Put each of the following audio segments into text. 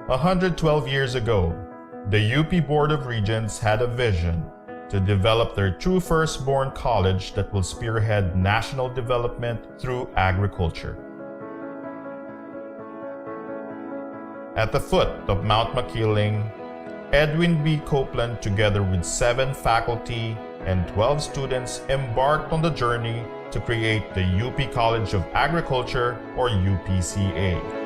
112 years ago, the UP Board of Regents had a vision to develop their true firstborn college that will spearhead national development through agriculture. At the foot of Mount Makiling, Edwin B. Copeland, together with 7 faculty and 12 students, embarked on the journey to create the UP College of Agriculture, or UPCA.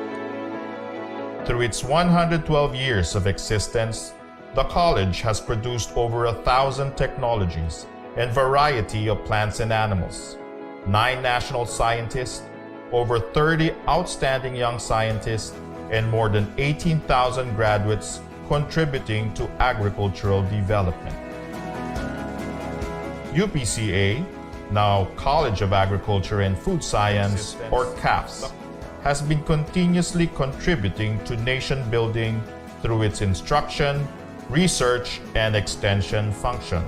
Through its 112 years of existence, the college has produced over 1,000 technologies and variety of plants and animals, 9 national scientists, over 30 outstanding young scientists, and more than 18,000 graduates contributing to agricultural development. UPCA, now College of Agriculture and Food Science, or CAFS, has been continuously contributing to nation building through its instruction, research, and extension function.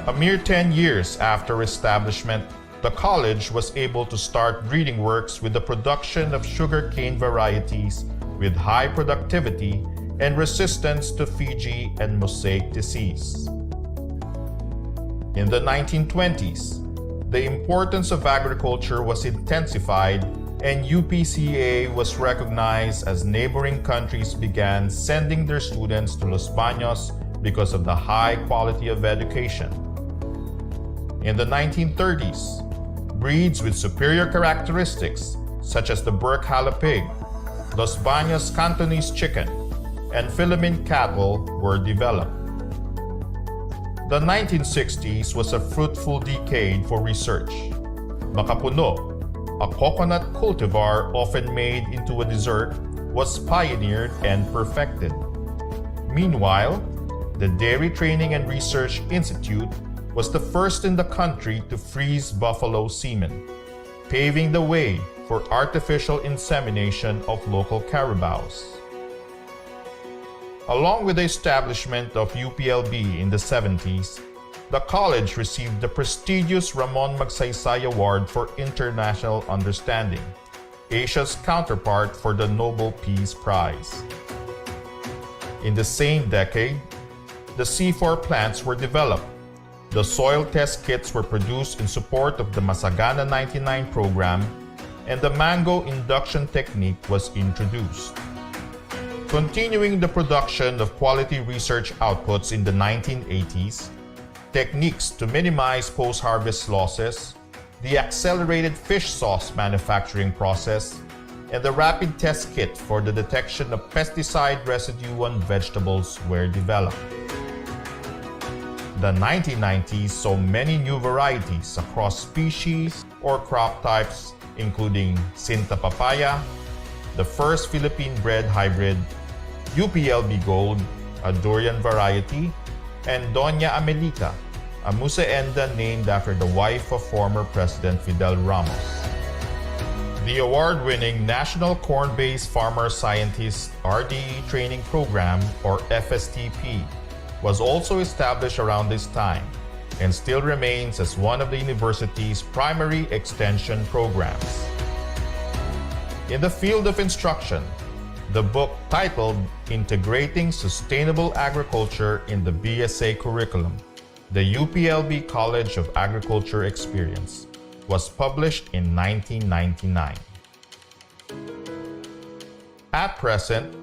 A mere 10 years after establishment, the college was able to start breeding works with the production of sugarcane varieties with high productivity and resistance to Fiji and mosaic disease. In the 1920s, the importance of agriculture was intensified and UPCA was recognized as neighboring countries began sending their students to Los Baños because of the high quality of education. In the 1930s, breeds with superior characteristics such as the Burkhala pig, Los Baños Cantonese chicken, and Philippine cattle were developed. The 1960s was a fruitful decade for research. Makapuno, a coconut cultivar often made into a dessert, was pioneered and perfected. Meanwhile, the Dairy Training and Research Institute was the first in the country to freeze buffalo semen, paving the way for artificial insemination of local carabaos. Along with the establishment of UPLB in the 70s, the college received the prestigious Ramon Magsaysay Award for International Understanding, Asia's counterpart for the Nobel Peace Prize. In the same decade, the C4 plants were developed. The soil test kits were produced in support of the Masagana 99 program, and the mango induction technique was introduced. Continuing the production of quality research outputs in the 1980s, techniques to minimize post-harvest losses, the accelerated fish sauce manufacturing process, and the rapid test kit for the detection of pesticide residue on vegetables were developed. The 1990s saw many new varieties across species or crop types, including Sinta papaya, the first Philippine-bred hybrid, UPLB Gold, a durian variety, and Doña Amelita, a musaenda named after the wife of former President Fidel Ramos. The award-winning National Corn-Based Farmer Scientist RDE Training Program, or FSTP, was also established around this time and still remains as one of the university's primary extension programs. In the field of instruction, the book titled Integrating Sustainable Agriculture in the BSA Curriculum, the UPLB College of Agriculture Experience, was published in 1999. At present,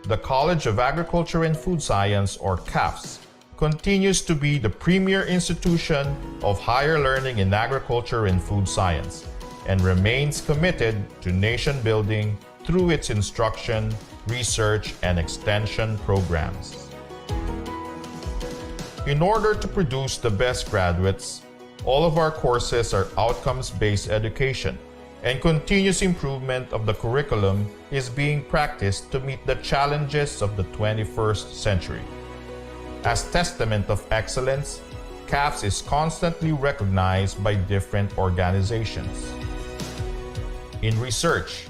the College of Agriculture and Food Science, or CAFS, continues to be the premier institution of higher learning in agriculture and food science, and remains committed to nation building through its instruction, research, and extension programs. In order to produce the best graduates, all of our courses are outcomes-based education, and continuous improvement of the curriculum is being practiced to meet the challenges of the 21st century. As testament of excellence, CAFS is constantly recognized by different organizations. In research,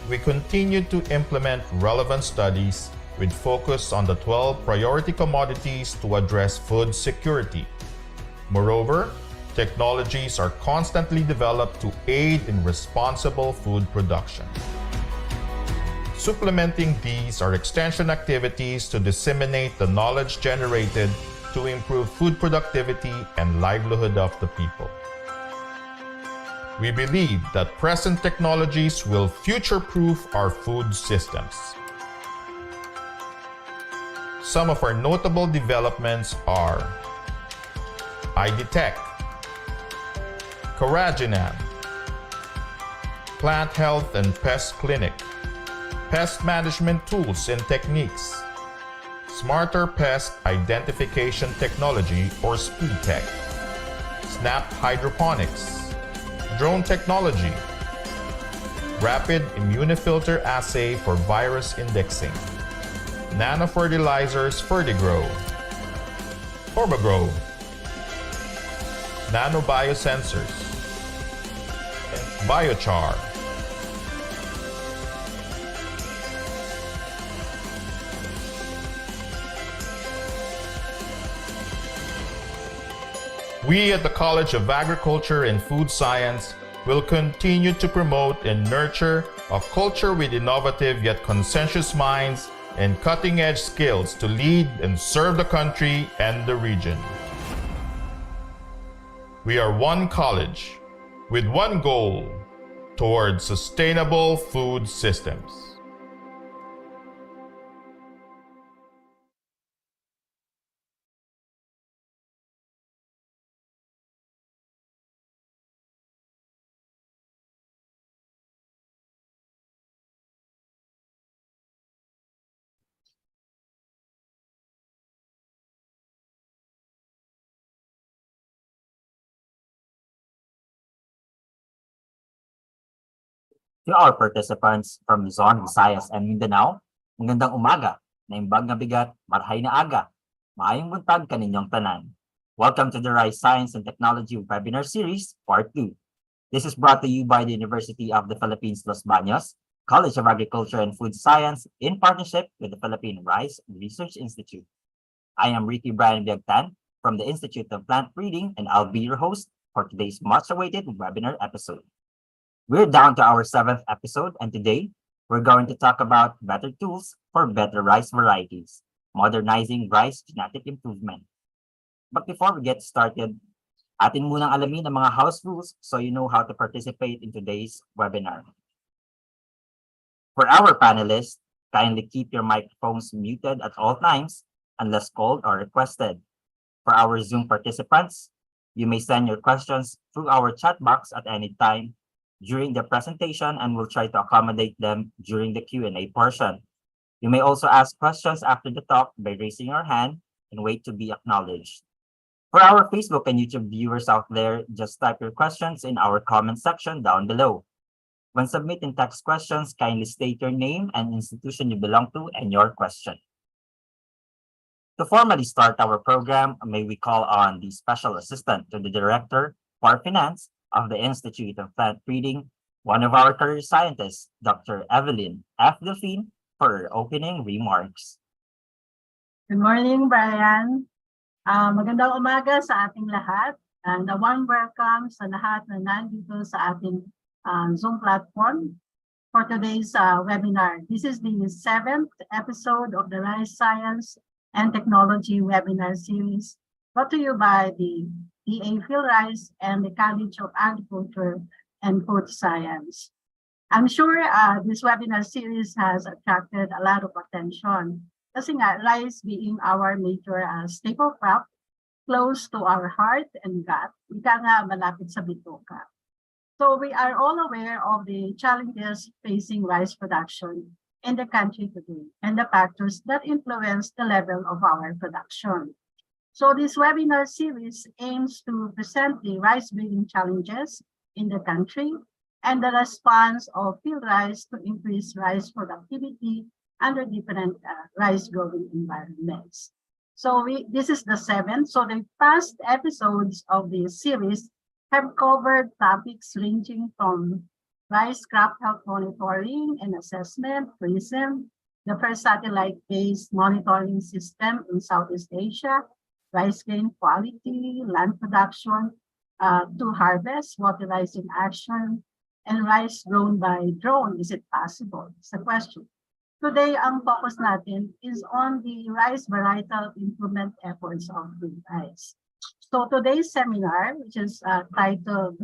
we continue to implement relevant studies with focus on the 12 priority commodities to address food security. Moreover, Technologies are constantly developed to aid in responsible food production. Supplementing these are extension activities to disseminate the knowledge generated to improve food productivity and livelihood of the people. We believe that present technologies will future-proof our food systems. Some of our notable developments are IDTech, Coraginam, Plant Health and Pest Clinic, Pest Management Tools and Techniques, Smarter Pest Identification Technology or SpeedTech, Snap Hydroponics, Drone Technology, Rapid Immunofilter Assay for Virus Indexing, Nanofertilizers Fertigrow, Formagrow, Nanobiosensors, and Biochar. We at the College of Agriculture and Food Science will continue to promote and nurture a culture with innovative yet conscientious minds and cutting-edge skills to lead and serve the country and the region. We are one college with one goal towards sustainable food systems. To our participants from Luzon, Visayas, and Mindanao, magandang umaga, naimbag nga bigat, marhay na aga, maayong buntag kaninyong tanan. Welcome to the Rise Science and Technology Webinar Series, Part 2. This is brought to you by the University of the Philippines, Los Baños, College of Agriculture and Food Science, in partnership with the Philippine Rice Research Institute. I am Ricky Brian Biagtan from the Institute of Plant Breeding, and I'll be your host for today's much-awaited webinar episode. We're down to our 7th episode, and today we're going to talk about better tools for better rice varieties, modernizing rice genetic improvement. But before we get started, atin munang alamin ang mga house rules so you know how to participate in today's webinar. For our panelists, kindly keep your microphones muted at all times unless called or requested. For our Zoom participants, you may send your questions through our chat box at any time during the presentation, and we'll try to accommodate them during the Q&A portion. You may also ask questions after the talk by raising your hand and wait to be acknowledged. For our Facebook and YouTube viewers out there, just type your questions in our comment section down below. When submitting text questions, kindly state your name and institution you belong to and your question. To formally start our program, may we call on the Special Assistant to the Director for Finance of the Institute of Plant Breeding, one of our career scientists, Dr. Evelyn F. Delphine, for her opening remarks. Good morning, Brian. Magandang umaga sa ating lahat. And a warm welcome sa lahat na nandito sa ating Zoom platform for today's webinar. This is the 7th episode of the Rice Science and Technology Webinar Series, brought to you by the DA Philrice and the College of Agriculture and Food Science. I'm sure this webinar series has attracted a lot of attention kasi nga rice being our major staple crop, close to our heart and gut, ika nga malapit sa bituka. So we are all aware of the challenges facing rice production in the country today and the factors that influence the level of our production. So this webinar series aims to present the rice breeding challenges in the country and the response of field rice to increase rice productivity under different rice growing environments. So this is the 7th. So the past episodes of this series have covered topics ranging from rice crop health monitoring and assessment, PRISM, the first satellite-based monitoring system in Southeast Asia, rice grain quality, land production, to harvest water rice in action and rice grown by drone? Is it possible? It's a question. Today, ang focus natin is on the rice varietal improvement efforts of green rice. So today's seminar, which is titled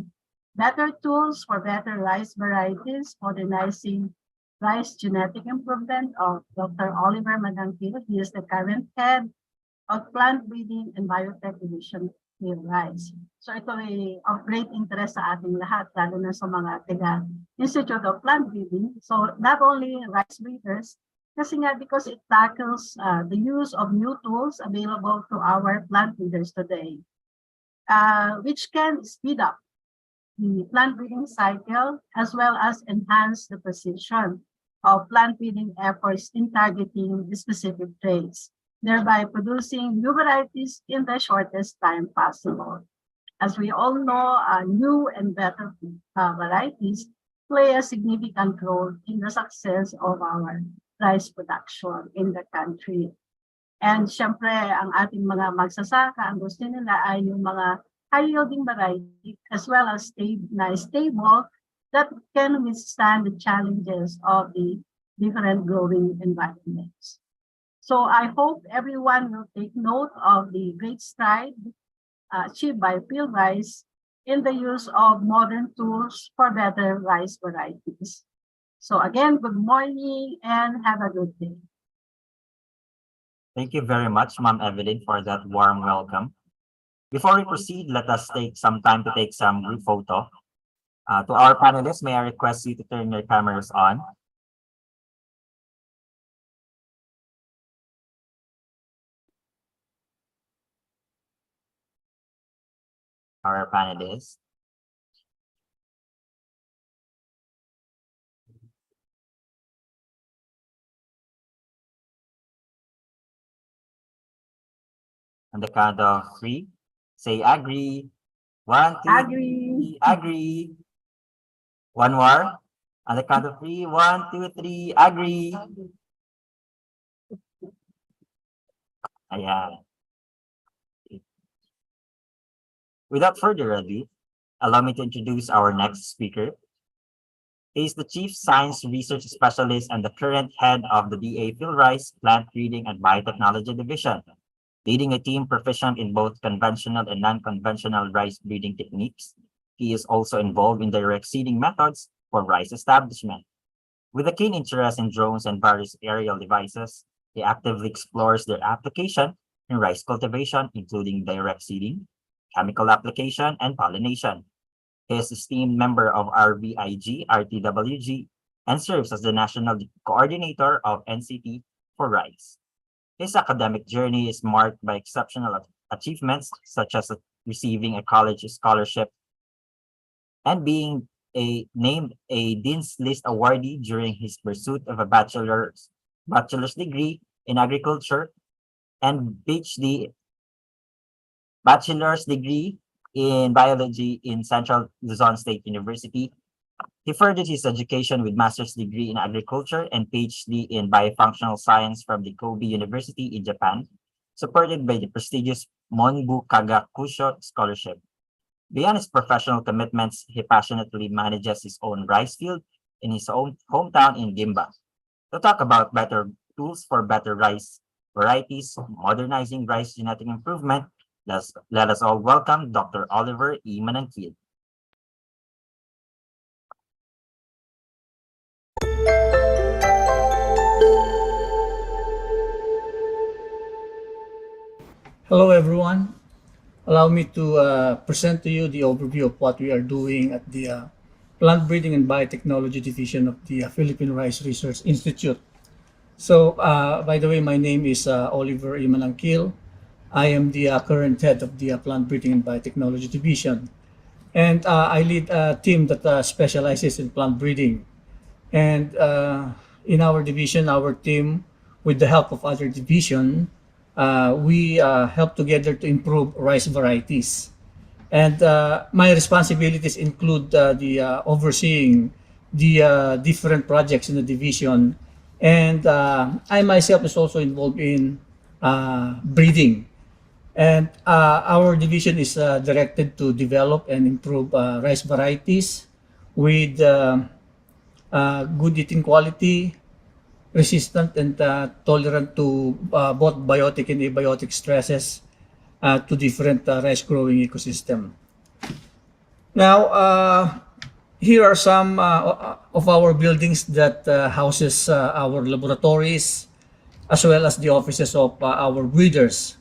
Better Tools for Better Rice Varieties, Modernizing Rice Genetic Improvement of Dr. Oliver Madangkil. He is the current head of Plant Breeding and Biotech Division with Rice. So ito ay of great interest sa ating lahat, lalo na sa mga taga Institute of Plant Breeding. So not only rice breeders, kasi nga because it tackles the use of new tools available to our plant breeders today, which can speed up the plant breeding cycle as well as enhance the precision of plant breeding efforts in targeting the specific traits, thereby producing new varieties in the shortest time possible. As we all know, new and better varieties play a significant role in the success of our rice production in the country. And syempre, ang ating mga magsasaka, ang gusto nila ay yung mga high-yielding variety as well as stable that can withstand the challenges of the different growing environments. So I hope everyone will take note of the great stride achieved by field rice in the use of modern tools for better rice varieties. So again, good morning and have a good day. Thank you very much, Ma'am Evelyn, for that warm welcome. Before we proceed, let us take some time to take some group photo. To our panelists, may I request you to turn your cameras on. Our panelists. On the count of three, say agree. 1, 2, Agree. 3, agree. One more. On the count of 3, 1, 2, 3, agree. Ayan. Without further ado, allow me to introduce our next speaker. He is the Chief Science Research Specialist and the current head of the DA Phil Rice Plant Breeding and Biotechnology Division, leading a team proficient in both conventional and non-conventional rice breeding techniques. He is also involved in direct seeding methods for rice establishment. With a keen interest in drones and various aerial devices, he actively explores their application in rice cultivation, including direct seeding, chemical application, and pollination. He is esteemed member of RVIG, RTWG, and serves as the National Coordinator of NCT for Rice. His academic journey is marked by exceptional achievements, such as receiving a college scholarship and being named a Dean's List awardee during his pursuit of a bachelor's degree in agriculture and PhD bachelor's degree in biology in Central Luzon State University. He furthered his education with master's degree in agriculture and PhD in biofunctional science from the Kobe University in Japan, supported by the prestigious Monbu Kagakusho Scholarship. Beyond his professional commitments, he passionately manages his own rice field in his own hometown in Gimba. To talk about better tools for better rice varieties, modernizing rice genetic improvement, let us all welcome Dr. Oliver E. Manangkil. Hello, everyone. Allow me to present to you the overview of what we are doing at the Plant Breeding and Biotechnology Division of the Philippine Rice Research Institute. So, by the way, my name is Oliver E. Manangkil. I am the current head of the Plant Breeding and Biotechnology Division. And I lead a team that specializes in plant breeding. And in our division, our team, with the help of other division, we help together to improve rice varieties. And my responsibilities include the overseeing the different projects in the division. And I myself is also involved in breeding. And our division is directed to develop and improve rice varieties with good eating quality, resistant and tolerant to both biotic and abiotic stresses to different rice growing ecosystem. Now, here are some of our buildings that houses our laboratories as well as the offices of our breeders.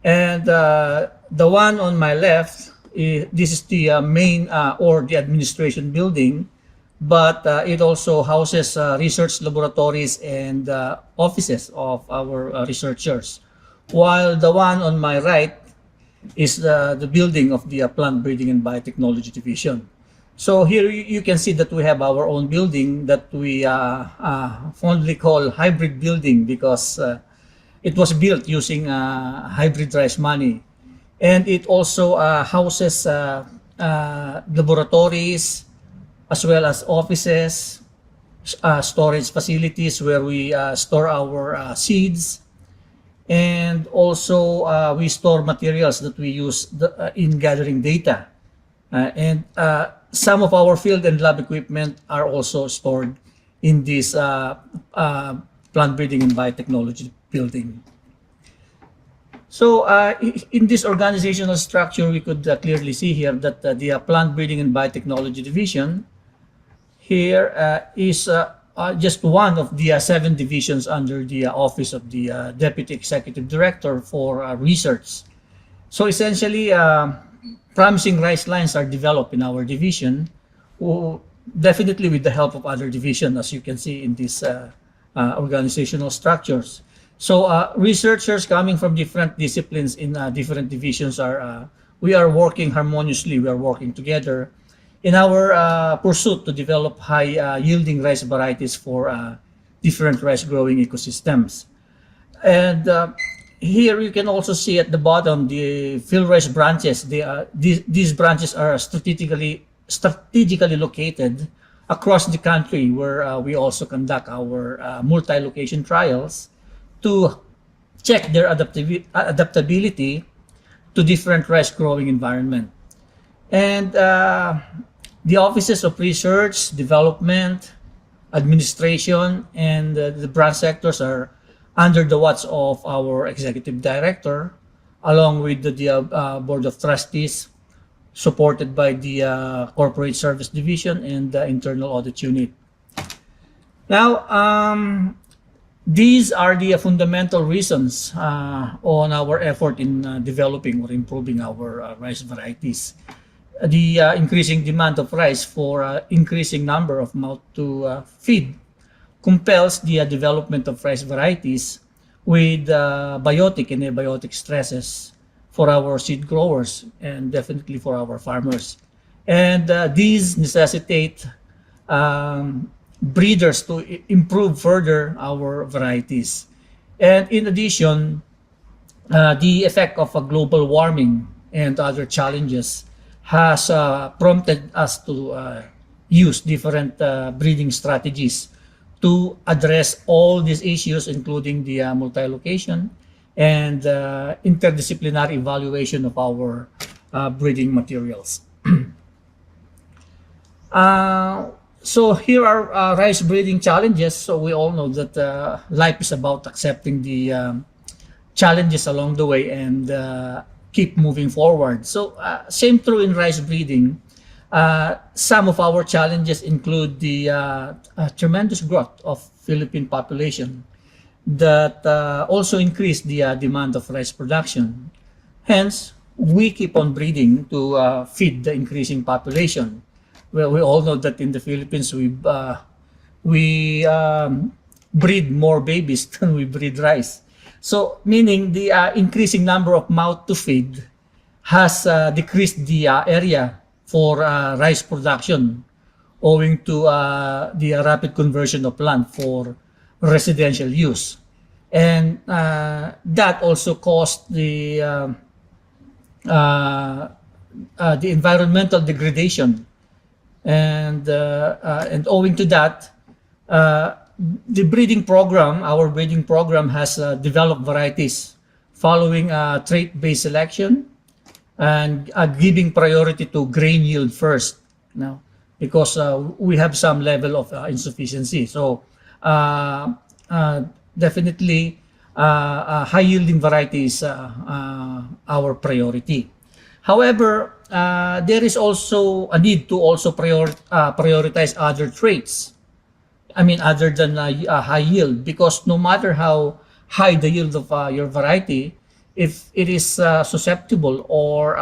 And the one on my left, this is the main or the administration building, but it also houses research laboratories and offices of our researchers. While the one on my right is the building of the Plant Breeding and Biotechnology Division. So here you can see that we have our own building that we fondly call hybrid building because it was built using hybrid rice money. And it also houses laboratories as well as offices, storage facilities where we store our seeds, and also we store materials that we use in gathering data. And some of our field and lab equipment are also stored in this plant breeding and biotechnology building. So in this organizational structure, we could clearly see here that the plant breeding and biotechnology division here is just one of the 7 divisions under the office of the Deputy Executive Director for research. So essentially, promising rice lines are developed in our division, definitely with the help of other divisions, as you can see in these organizational structures. So researchers coming from different disciplines in different divisions we are working harmoniously, we are working together in our pursuit to develop high yielding rice varieties for different rice growing ecosystems. And here you can also see at the bottom the field rice branches. These branches are strategically located across the country where we also conduct our multi-location trials to check their adaptability to different rice growing environment. And the offices of research, development, administration, and the branch sectors are under the watch of our executive director, along with the board of trustees, supported by the corporate service division and the internal audit unit. Now, these are the fundamental reasons on our effort in developing or improving our rice varieties. The increasing demand of rice for increasing number of mouth to feed compels the development of rice varieties with biotic and abiotic stresses for our seed growers and definitely for our farmers. And these necessitate breeders to improve further our varieties. And in addition, the effect of global warming and other challenges has prompted us to use different breeding strategies to address all these issues, including the multi-location and interdisciplinary evaluation of our breeding materials. So here are rice breeding challenges. So we all know that life is about accepting the challenges along the way and keep moving forward. So same true in rice breeding. Some of our challenges include the tremendous growth of Philippine population that also increased the demand of rice production. Hence, we keep on breeding to feed the increasing population. Well, we all know that in the Philippines we breed more babies than we breed rice. So, meaning the increasing number of mouth to feed has decreased the area for rice production owing to the rapid conversion of land for residential use. And that also caused the environmental degradation. And owing to that, the breeding program, our breeding program has developed varieties following trait-based selection, and giving priority to grain yield first, because we have some level of insufficiency. So definitely high yielding varieties our priority. However, there is also a need to also prioritize other traits. I mean, other than high yield, because no matter how high the yield of your variety, if it is susceptible or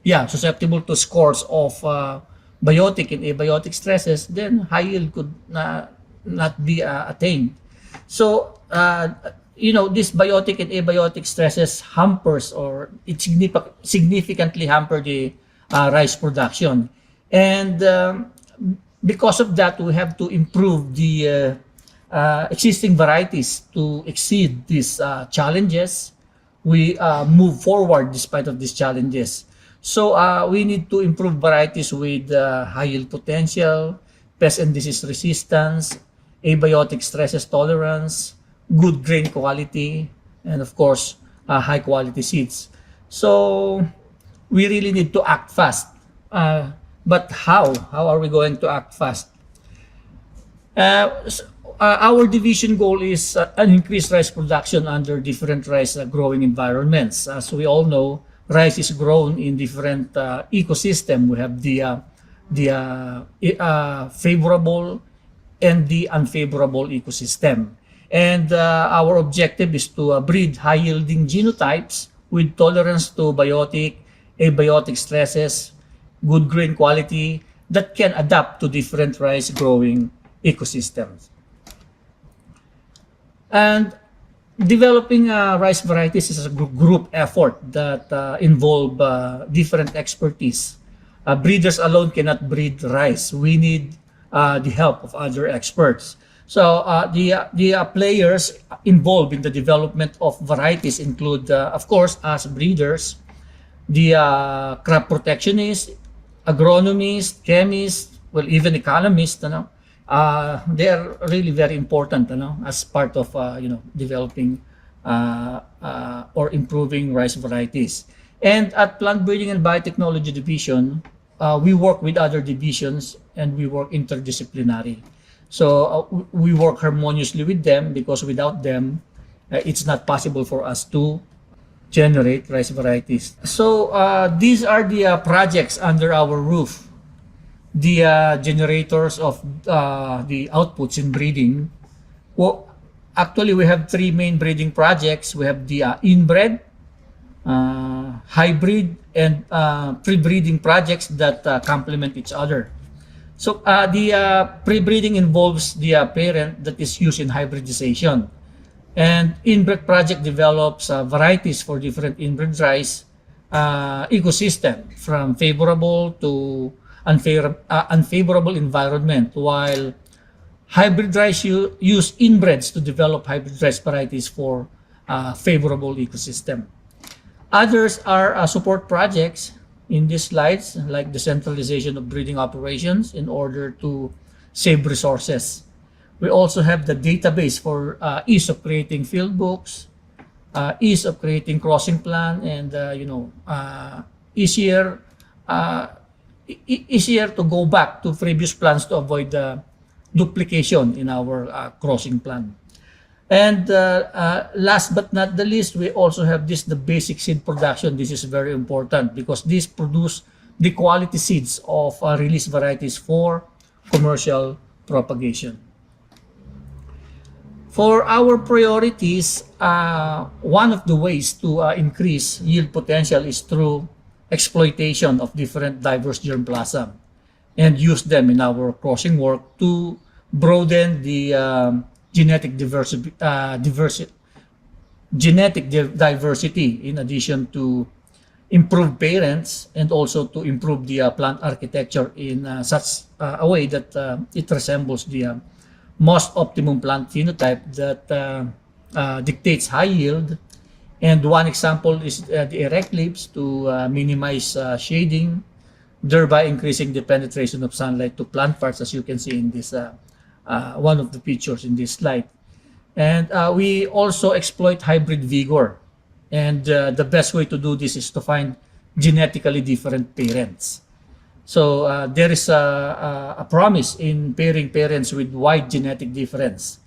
susceptible to scores of biotic and abiotic stresses, then high yield could not be attained. So, this biotic and abiotic stresses hampers, or it significantly hamper the rice production. And because of that, we have to improve the existing varieties to exceed these challenges. We move forward despite of these challenges. So we need to improve varieties with high yield potential, pest and disease resistance, abiotic stresses tolerance, good grain quality, and of course, high quality seeds. So we really need to act fast. But how? How are we going to act fast? Our division goal is an increased rice production under different rice growing environments. As we all know, rice is grown in different ecosystem. We have the favorable and the unfavorable ecosystem. And our objective is to breed high-yielding genotypes with tolerance to biotic, abiotic stresses, good grain quality that can adapt to different rice growing ecosystems. And developing rice varieties is a group effort that involve different expertise. Breeders alone cannot breed rice. We need the help of other experts. So the players involved in the development of varieties include, of course, us breeders, the crop protectionists, agronomists, chemists, well, even economists. They are really very important, as part of developing or improving rice varieties. And at Plant Breeding and Biotechnology Division, we work with other divisions and we work interdisciplinary. So we work harmoniously with them, because without them, it's not possible for us to generate rice varieties. So these are the projects under our roof. The generators of the outputs in breeding. Well, actually, we have three main breeding projects. We have the inbred, hybrid, and pre-breeding projects that complement each other. So the pre-breeding involves the parent that is used in hybridization. And inbred project develops varieties for different inbred rice ecosystem, from favorable to unfavorable environment, while hybrid rice use inbreds to develop hybrid rice varieties for favorable ecosystem. Others are support projects in these slides, like the centralization of breeding operations in order to save resources. We also have the database for ease of creating field books, ease of creating crossing plan, and easier to go back to previous plans to avoid duplication in our crossing plan. And last but not the least, we also have the basic seed production. This is very important because this produce the quality seeds of release varieties for commercial propagation. For our priorities, one of the ways to increase yield potential is through exploitation of different diverse germplasm and use them in our crossing work to broaden the genetic diversity, in addition to improve parents and also to improve the plant architecture in such a way that it resembles the most optimum plant phenotype that dictates high yield. And one example is the erect leaves to minimize shading, thereby increasing the penetration of sunlight to plant parts, as you can see in this one of the pictures in this slide. And we also exploit hybrid vigor And the best way to do this is to find genetically different parents. So there is a promise in pairing parents with wide genetic difference.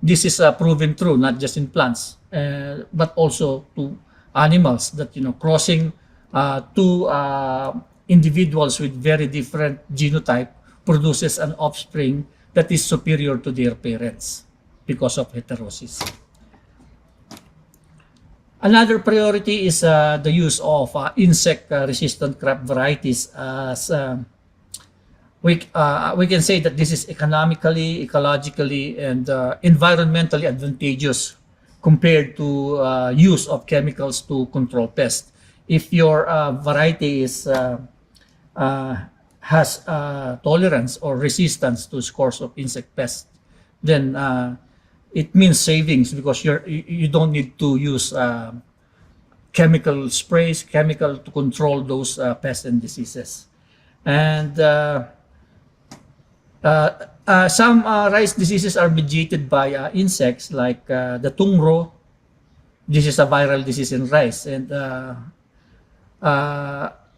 This is proven true not just in plants, but also to animals. That crossing two individuals with very different genotype produces an offspring that is superior to their parents because of heterosis. Another priority is the use of insect-resistant crop varieties. As we can say that this is economically, ecologically, and environmentally advantageous compared to use of chemicals to control pests. If your variety has tolerance or resistance to scores of insect pests, then it means savings because you don't need to use chemical sprays, chemical to control those pests and diseases. And some rice diseases are mediated by insects like the tungro. This is a viral disease in rice, and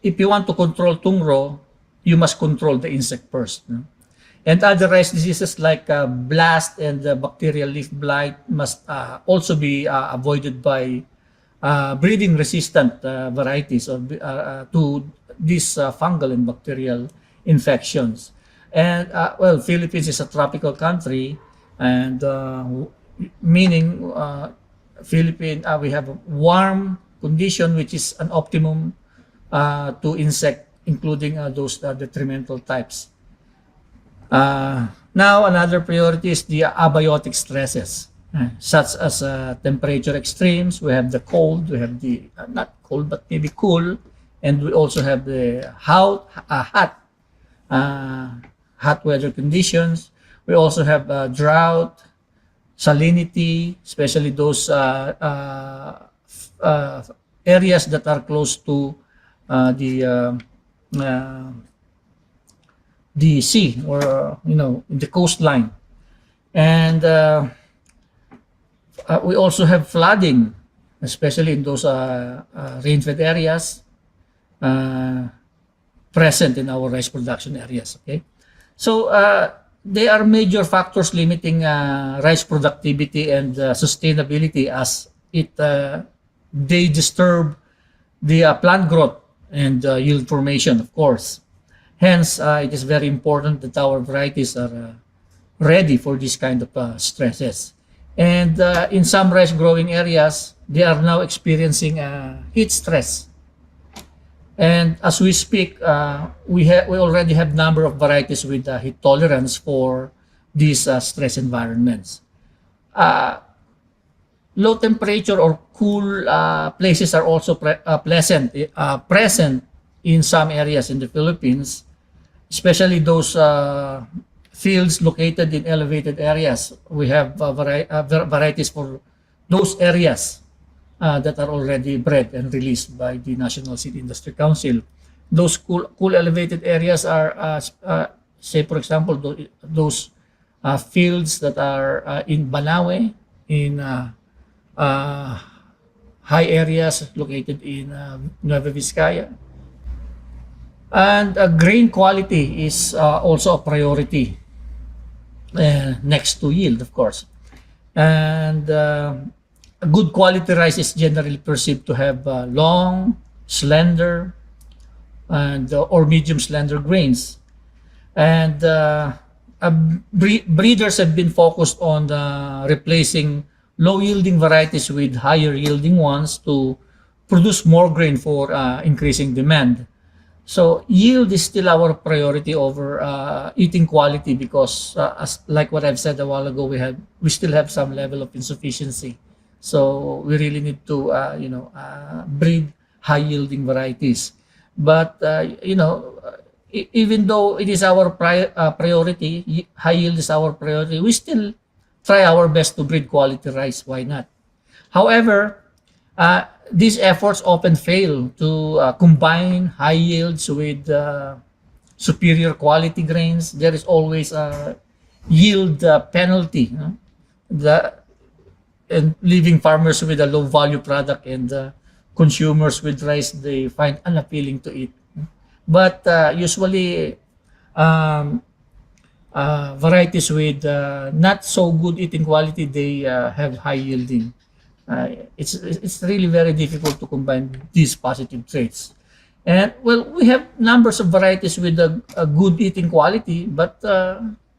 if you want to control tungro, you must control the insect first. No? And other rice diseases like blast and bacterial leaf blight must also be avoided by breeding resistant varieties to these fungal and bacterial infections. And well, Philippines is a tropical country, and meaning Philippine we have a warm condition which is an optimum to insect, including those detrimental types. Now, another priority is the abiotic stresses, such as temperature extremes. We have the cold, we have the not cold but maybe cool, and we also have the hot weather conditions. We also have drought, salinity, especially those areas that are close to the sea or the coastline, and we also have flooding, especially in those rain-fed areas present in our rice production areas. Okay, so they are major factors limiting rice productivity and sustainability, as they disturb the plant growth and yield formation, of course. Hence, it is very important that our varieties are ready for this kind of stresses. And in some rice growing areas, they are now experiencing heat stress. And as we speak, we already have number of varieties with heat tolerance for these stress environments. Low temperature or cool places are also present in some areas in the Philippines, especially those fields located in elevated areas. We have varieties for those areas that are already bred and released by the National Seed Industry Council. Those cool elevated areas are, say for example, those fields that are in Banawe, in high areas located in Nueva Vizcaya. And grain quality is also a priority next to yield, of course. And good quality rice is generally perceived to have long, slender, and or medium slender grains. And breeders have been focused on replacing low yielding varieties with higher yielding ones to produce more grain for increasing demand. So yield is still our priority over eating quality, because as like what I've said a while ago, we still have some level of insufficiency. So we really need to breed high yielding varieties. But even though it is our priority, high yield is our priority, we still try our best to breed quality rice. Why not? However, these efforts often fail to combine high yields with superior quality grains. There is always a yield penalty, and leaving farmers with a low value product and consumers with rice they find unappealing to eat. But usually, um, varieties with not so good eating quality, they have high yielding. It's really very difficult to combine these positive traits. And well, we have numbers of varieties with a good eating quality, but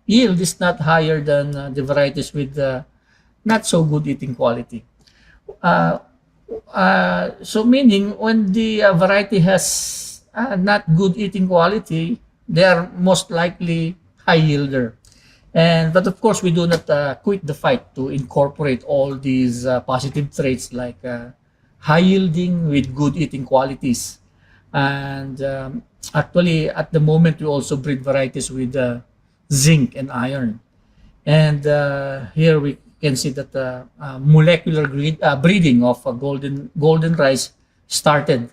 yield is not higher than the varieties with not so good eating quality. Uh, so meaning when the variety has not good eating quality, they are most likely high yielder. And but of course, we do not quit the fight to incorporate all these positive traits like high yielding with good eating qualities. And actually, at the moment, we also breed varieties with zinc and iron. And here we can see that molecular breeding of golden rice started,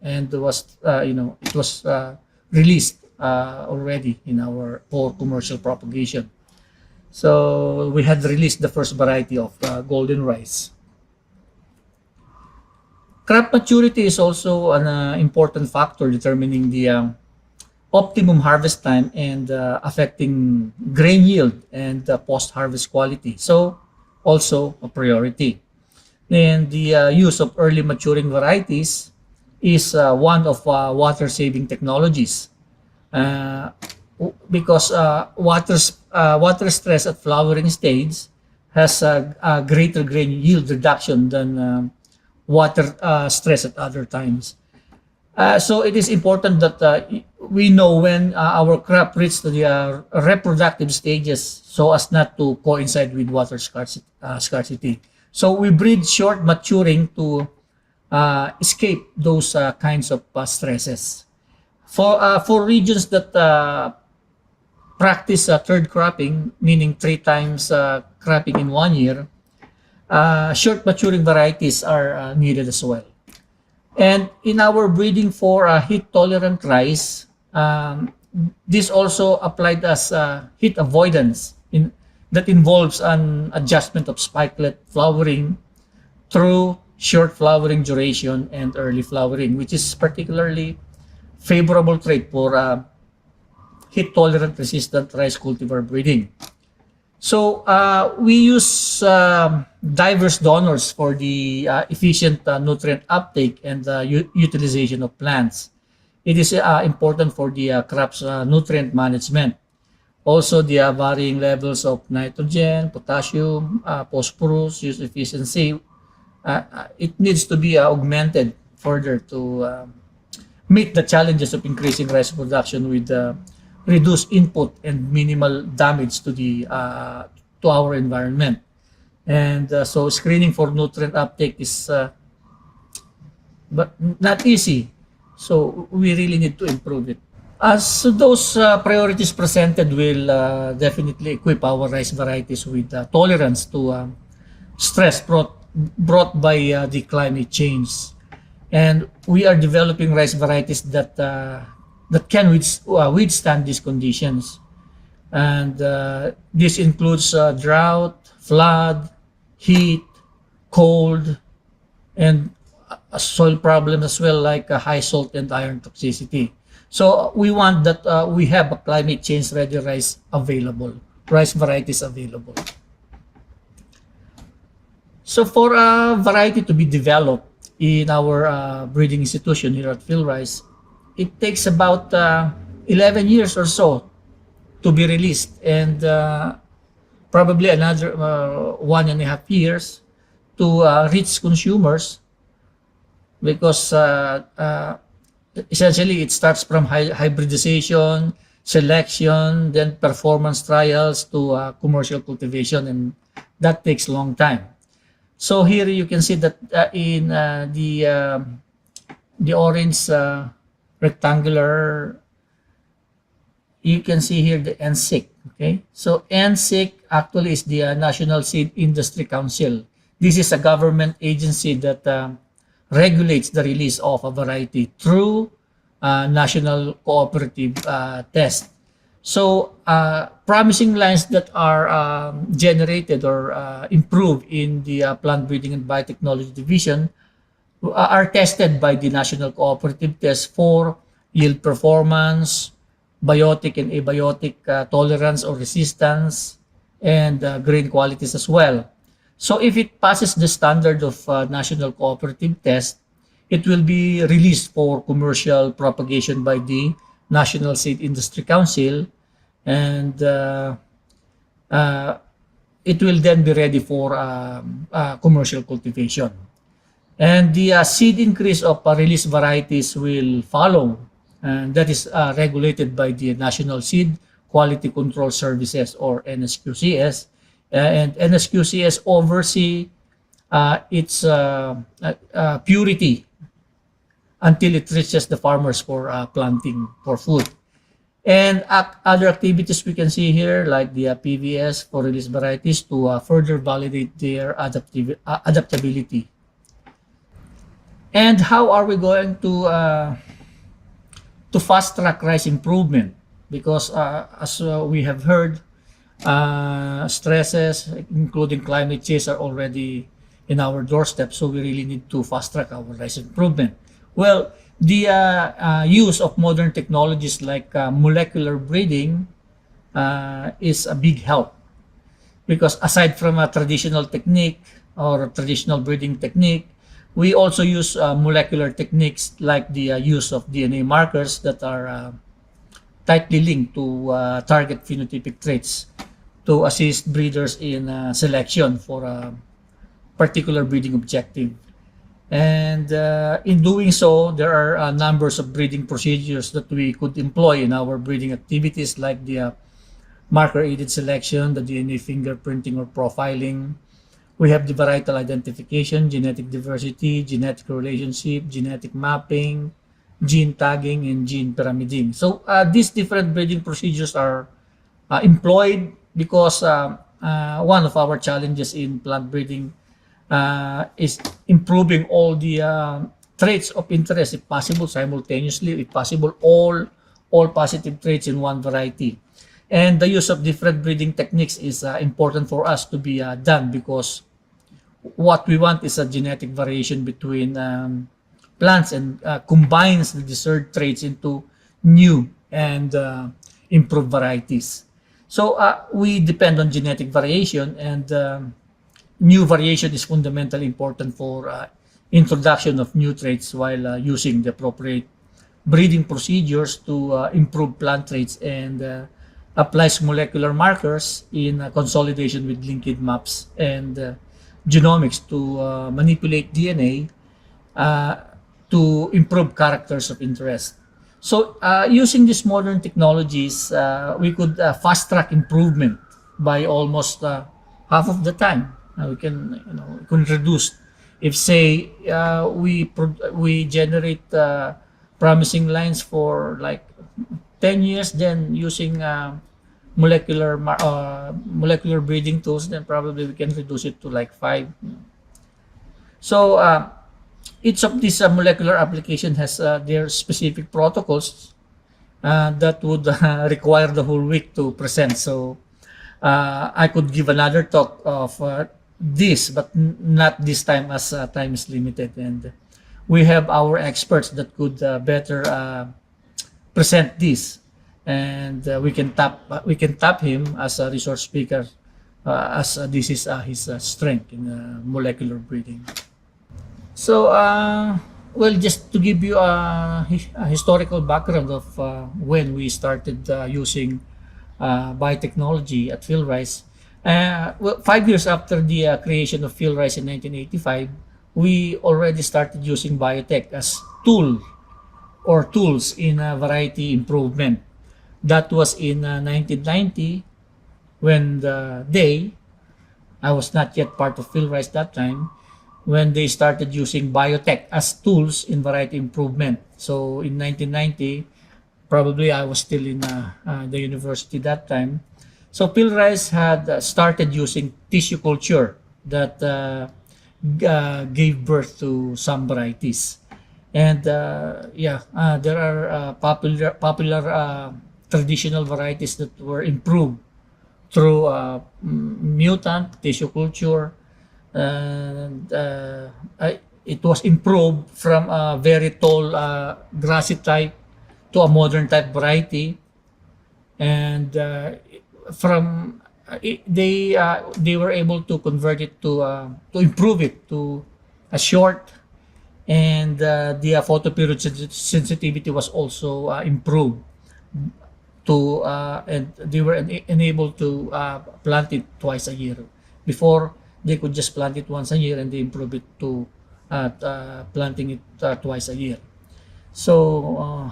and was it was released already in our for commercial propagation. So we had released the first variety of golden rice. Crop maturity is also an important factor determining the optimum harvest time and affecting grain yield and post-harvest quality. So also a priority. And the use of early maturing varieties is one of water-saving technologies uh, because water stress at flowering stage has a greater grain yield reduction than water stress at other times. So it is important that we know when our crop reaches the reproductive stages so as not to coincide with water scarcity. So we breed short maturing to escape those kinds of stresses. For regions that practice third cropping, meaning three times cropping in 1 year, short maturing varieties are needed as well. And in our breeding for heat tolerant rice, this also applied as heat avoidance that involves an adjustment of spikelet flowering through short flowering duration and early flowering, which is particularly favorable trait for heat tolerant resistant rice cultivar breeding. So we use diverse donors for the efficient nutrient uptake and utilization of plants. It is important for the crops nutrient management. Also, the varying levels of nitrogen, potassium, phosphorus, use efficiency. It needs to be augmented further to meet the challenges of increasing rice production with reduced input and minimal damage to our environment. And so screening for nutrient uptake is but not easy. So we really need to improve it. So those priorities presented will definitely equip our rice varieties with tolerance to stress brought by the climate change. And we are developing rice varieties that can withstand these conditions. And this includes drought, flood, heat, cold, and soil problems as well, like high salt and iron toxicity. So we want that we have a climate change ready rice varieties available. So for a variety to be developed in our breeding institution here at PhilRice, it takes about 11 years or so to be released, and probably another 1.5 years to reach consumers, because essentially it starts from hybridization, selection, then performance trials to commercial cultivation, and that takes long time. So here you can see that in the orange rectangular, you can see here the NSIC. Okay, so NSIC actually is the National Seed Industry Council. This is a government agency that regulates the release of a variety through national cooperative test. So promising lines that are generated or improved in the plant breeding and biotechnology division are tested by the National Cooperative Test for yield performance, biotic and abiotic tolerance or resistance, and grain qualities as well. So if it passes the standard of National Cooperative Test, it will be released for commercial propagation by the National Seed Industry Council, and uh, it will then be ready for commercial cultivation. And the seed increase of release varieties will follow, and that is regulated by the National Seed Quality Control Services or NSQCS. And NSQCS oversee its purity until it reaches the farmers for planting for food. And other activities we can see here, like the PVS for release varieties to further validate their adaptability. And how are we going to fast track rice improvement? Because as we have heard, stresses, including climate change, are already in our doorstep. So we really need to fast track our rice improvement. Well, the use of modern technologies like molecular breeding is a big help, because aside from a traditional technique or a traditional breeding technique, we also use molecular techniques like the use of DNA markers that are tightly linked to target phenotypic traits to assist breeders in selection for a particular breeding objective. And in doing so, there are numbers of breeding procedures that we could employ in our breeding activities, like the marker-aided selection, the DNA fingerprinting or profiling. We have the varietal identification, genetic diversity, genetic relationship, genetic mapping, gene tagging, and gene pyramiding. So these different breeding procedures are employed because one of our challenges in plant breeding is improving all the traits of interest, if possible, simultaneously, if possible, all positive traits in one variety. And the use of different breeding techniques is important for us to be done, because what we want is a genetic variation between plants, and combines the desired traits into new and improved varieties. So we depend on genetic variation, and new variation is fundamentally important for introduction of new traits, while using the appropriate breeding procedures to improve plant traits, and applies molecular markers in consolidation with linked maps and genomics to manipulate DNA uh, to improve characters of interest. So, using these modern technologies, we could fast track improvement by almost half of the time. We can, we can reduce. If say we generate promising lines for like 10 years, then using molecular breeding tools, then probably we can reduce it to like 5. So each of these molecular application has their specific protocols that would require the whole week to present. So I could give another talk of this, but not this time, as time is limited, and we have our experts that could better present this, and we can tap him as a resource speaker, as this is his strength in molecular breeding. So, well, just to give you a historical background of when we started using biotechnology at PhilRice. Well, 5 years after the creation of PhilRice in 1985, we already started using biotech as tools in variety improvement. That was in 1990, when I was not yet part of PhilRice that time, when they started using biotech as tools in variety improvement. So in 1990, probably I was still in the university that time. So PhilRice had started using tissue culture that gave birth to some varieties. And there are popular traditional varieties that were improved through mutant tissue culture, and it was improved from a very tall grassy type to a modern type variety, and from they were able to convert it to improve it to a short, and the photoperiod sensitivity was also improved to and they were enabled to plant it twice a year. Before, they could just plant it once a year, and they improve it to planting it twice a year. So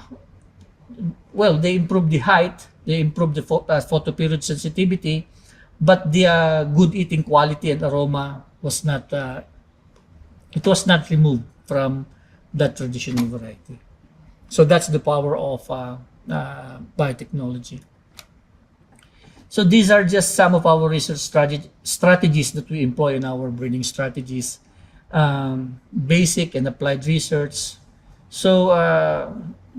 well, they improved the height, they improved the photoperiod sensitivity, but the good eating quality and aroma was not it was not removed from that traditional variety. So that's the power of biotechnology. So these are just some of our research strategies that we employ in our breeding strategies, basic and applied research. So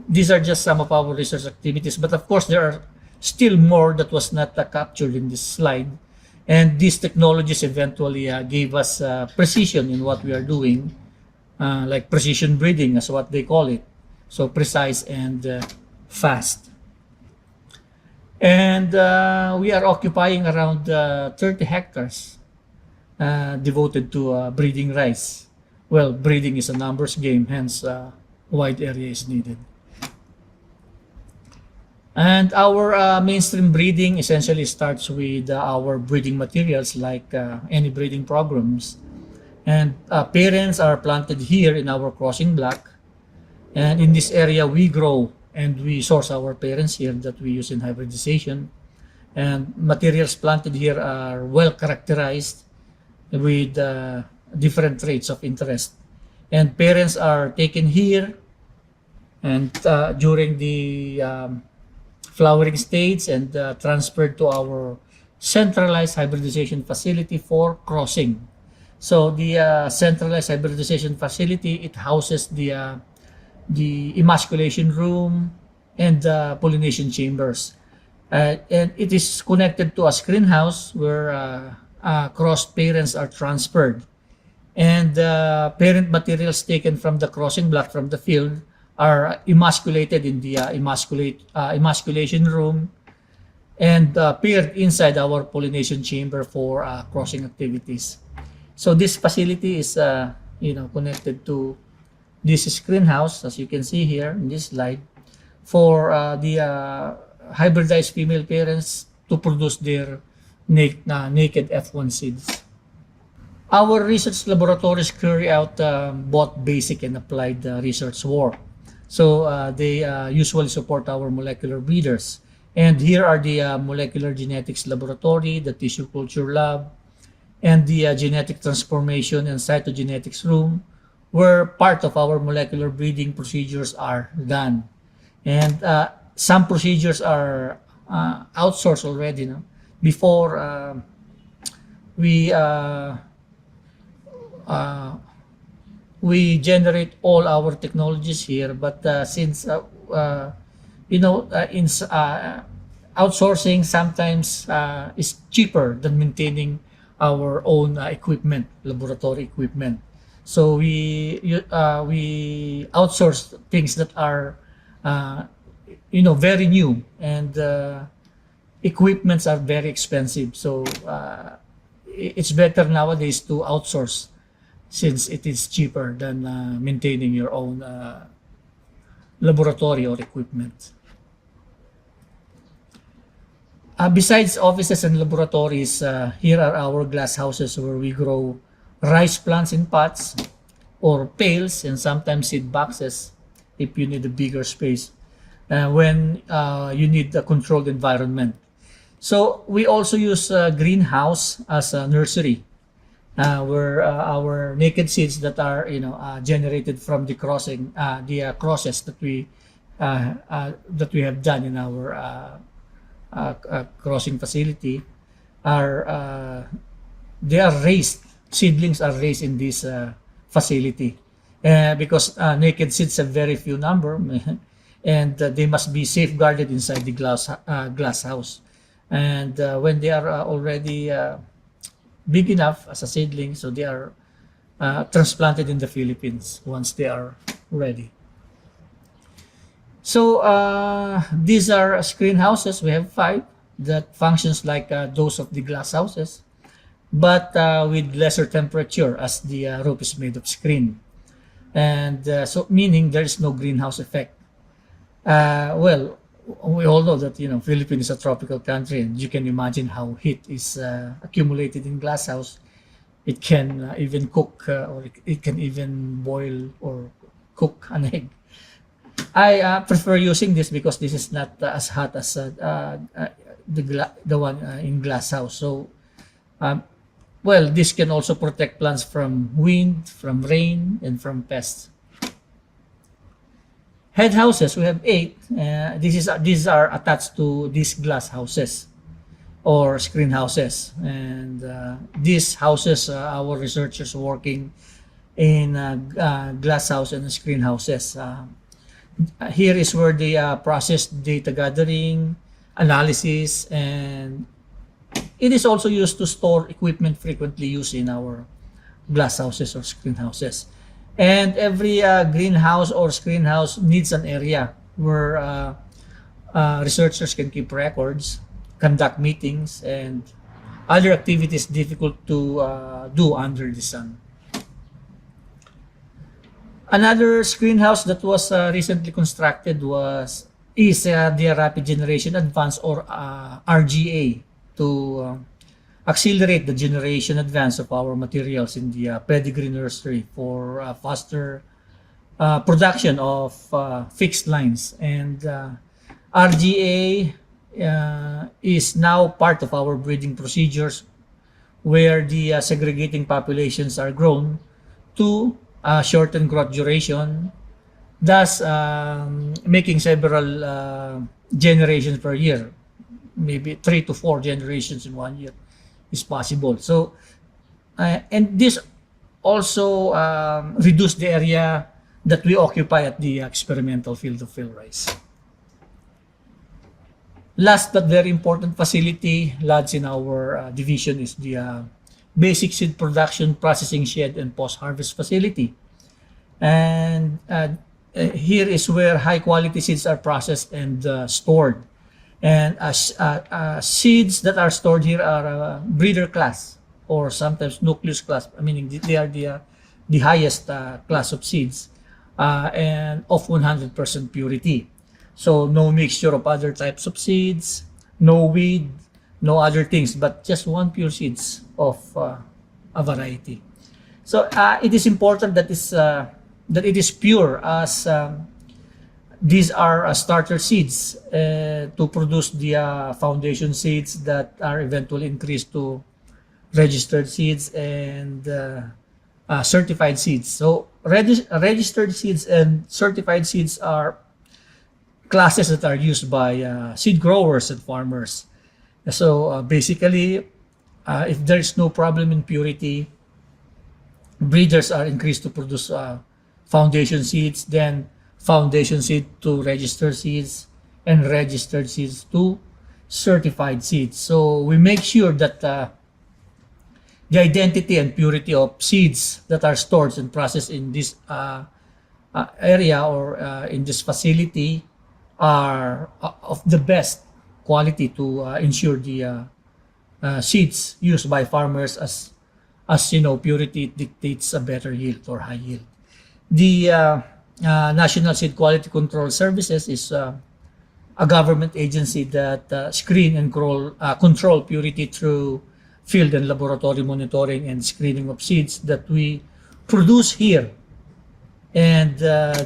these are just some of our research activities, but of course there are still more that was not captured in this slide. And these technologies eventually gave us precision in what we are doing, like precision breeding, as what they call it. So precise and fast. And we are occupying around 30 hectares devoted to breeding rice. Well, breeding is a numbers game, hence wide area is needed. And our mainstream breeding essentially starts with our breeding materials, like any breeding programs. And parents are planted here in our crossing block. And in this area, we grow and we source our parents here that we use in hybridization. And materials planted here are well characterized with different traits of interest. And parents are taken here and during the flowering stage, and transferred to our centralized hybridization facility for crossing. So the centralized hybridization facility, it houses the emasculation room and the pollination chambers. And it is connected to a screen house where crossed parents are transferred. And parent materials taken from the crossing block from the field are emasculated in the emasculation room and paired inside our pollination chamber for crossing activities. So this facility is connected to this screen house, as you can see here in this slide, for the hybridized female parents to produce their naked F1 seeds. Our research laboratories carry out both basic and applied research work. So they usually support our molecular breeders. And here are the molecular genetics laboratory, the tissue culture lab, and the genetic transformation and cytogenetics room, where part of our molecular breeding procedures are done. And some procedures are outsourced already. No? Before we generate all our technologies here, but since outsourcing sometimes is cheaper than maintaining our own equipment, laboratory equipment. So we outsource things that are very new, and equipments are very expensive. So it's better nowadays to outsource, since it is cheaper than maintaining your own laboratory or equipment. Besides offices and laboratories, here are our glass houses where we grow rice plants in pots or pails, and sometimes seed boxes if you need a bigger space when you need a controlled environment. So we also use a greenhouse as a nursery, where our naked seeds that are generated from the crosses that we have done in our crossing facility are they are raised. Seedlings are raised in this facility because naked seeds have very few number, and they must be safeguarded inside the glass house. And when they are already big enough as a seedling, so they are transplanted in the Philippines once they are ready. So these are screen houses. We have 5 that functions like those of the glass houses, but with lesser temperature as the roof is made of screen. And so meaning there is no greenhouse effect. Well, we all know that Philippines is a tropical country, and you can imagine how heat is accumulated in glass house. It can even cook, or it can even boil or cook an egg. I prefer using this because this is not as hot as the one in glass house. So, um, well, this can also protect plants from wind, from rain, and from pests. Head houses, we have 8. These are attached to these glass houses or screen houses, and these houses, our researchers working in glass house and screen houses. Here is where they process data gathering, analysis, and it is also used to store equipment frequently used in our glass houses or screen houses. And every greenhouse or screen house needs an area where researchers can keep records, conduct meetings, and other activities difficult to do under the sun. Another screen house that was recently constructed is the Rapid Generation Advance, or RGA, to accelerate the generation advance of our materials in the pedigree nursery for faster production of fixed lines. And RGA is now part of our breeding procedures, where the segregating populations are grown to shorten growth duration, thus making several generations per year, maybe 3 to 4 generations in 1 year is possible. So, and this also reduce the area that we occupy at the experimental field of field rice. Last but very important facility lodged in our division is the basic seed production, processing shed, and post-harvest facility. And here is where high quality seeds are processed and stored. And seeds that are stored here are breeder class, or sometimes nucleus class, meaning they are the highest class of seeds, and of 100% purity. So no mixture of other types of seeds, no weed, no other things, but just one pure seeds of a variety. So it is important that it is pure, as these are starter seeds to produce the foundation seeds that are eventually increased to registered seeds and certified seeds. So registered seeds and certified seeds are classes that are used by seed growers and farmers. So basically, if there is no problem in purity, breeders are increased to produce foundation seeds, then foundation seed to registered seeds, and registered seeds to certified seeds. So we make sure that the identity and purity of seeds that are stored and processed in this area or in this facility are of the best quality to ensure the seeds used by farmers, as you know, purity dictates a better yield or high yield. The National Seed Quality Control Services is a government agency that screen and control purity through field and laboratory monitoring and screening of seeds that we produce here, and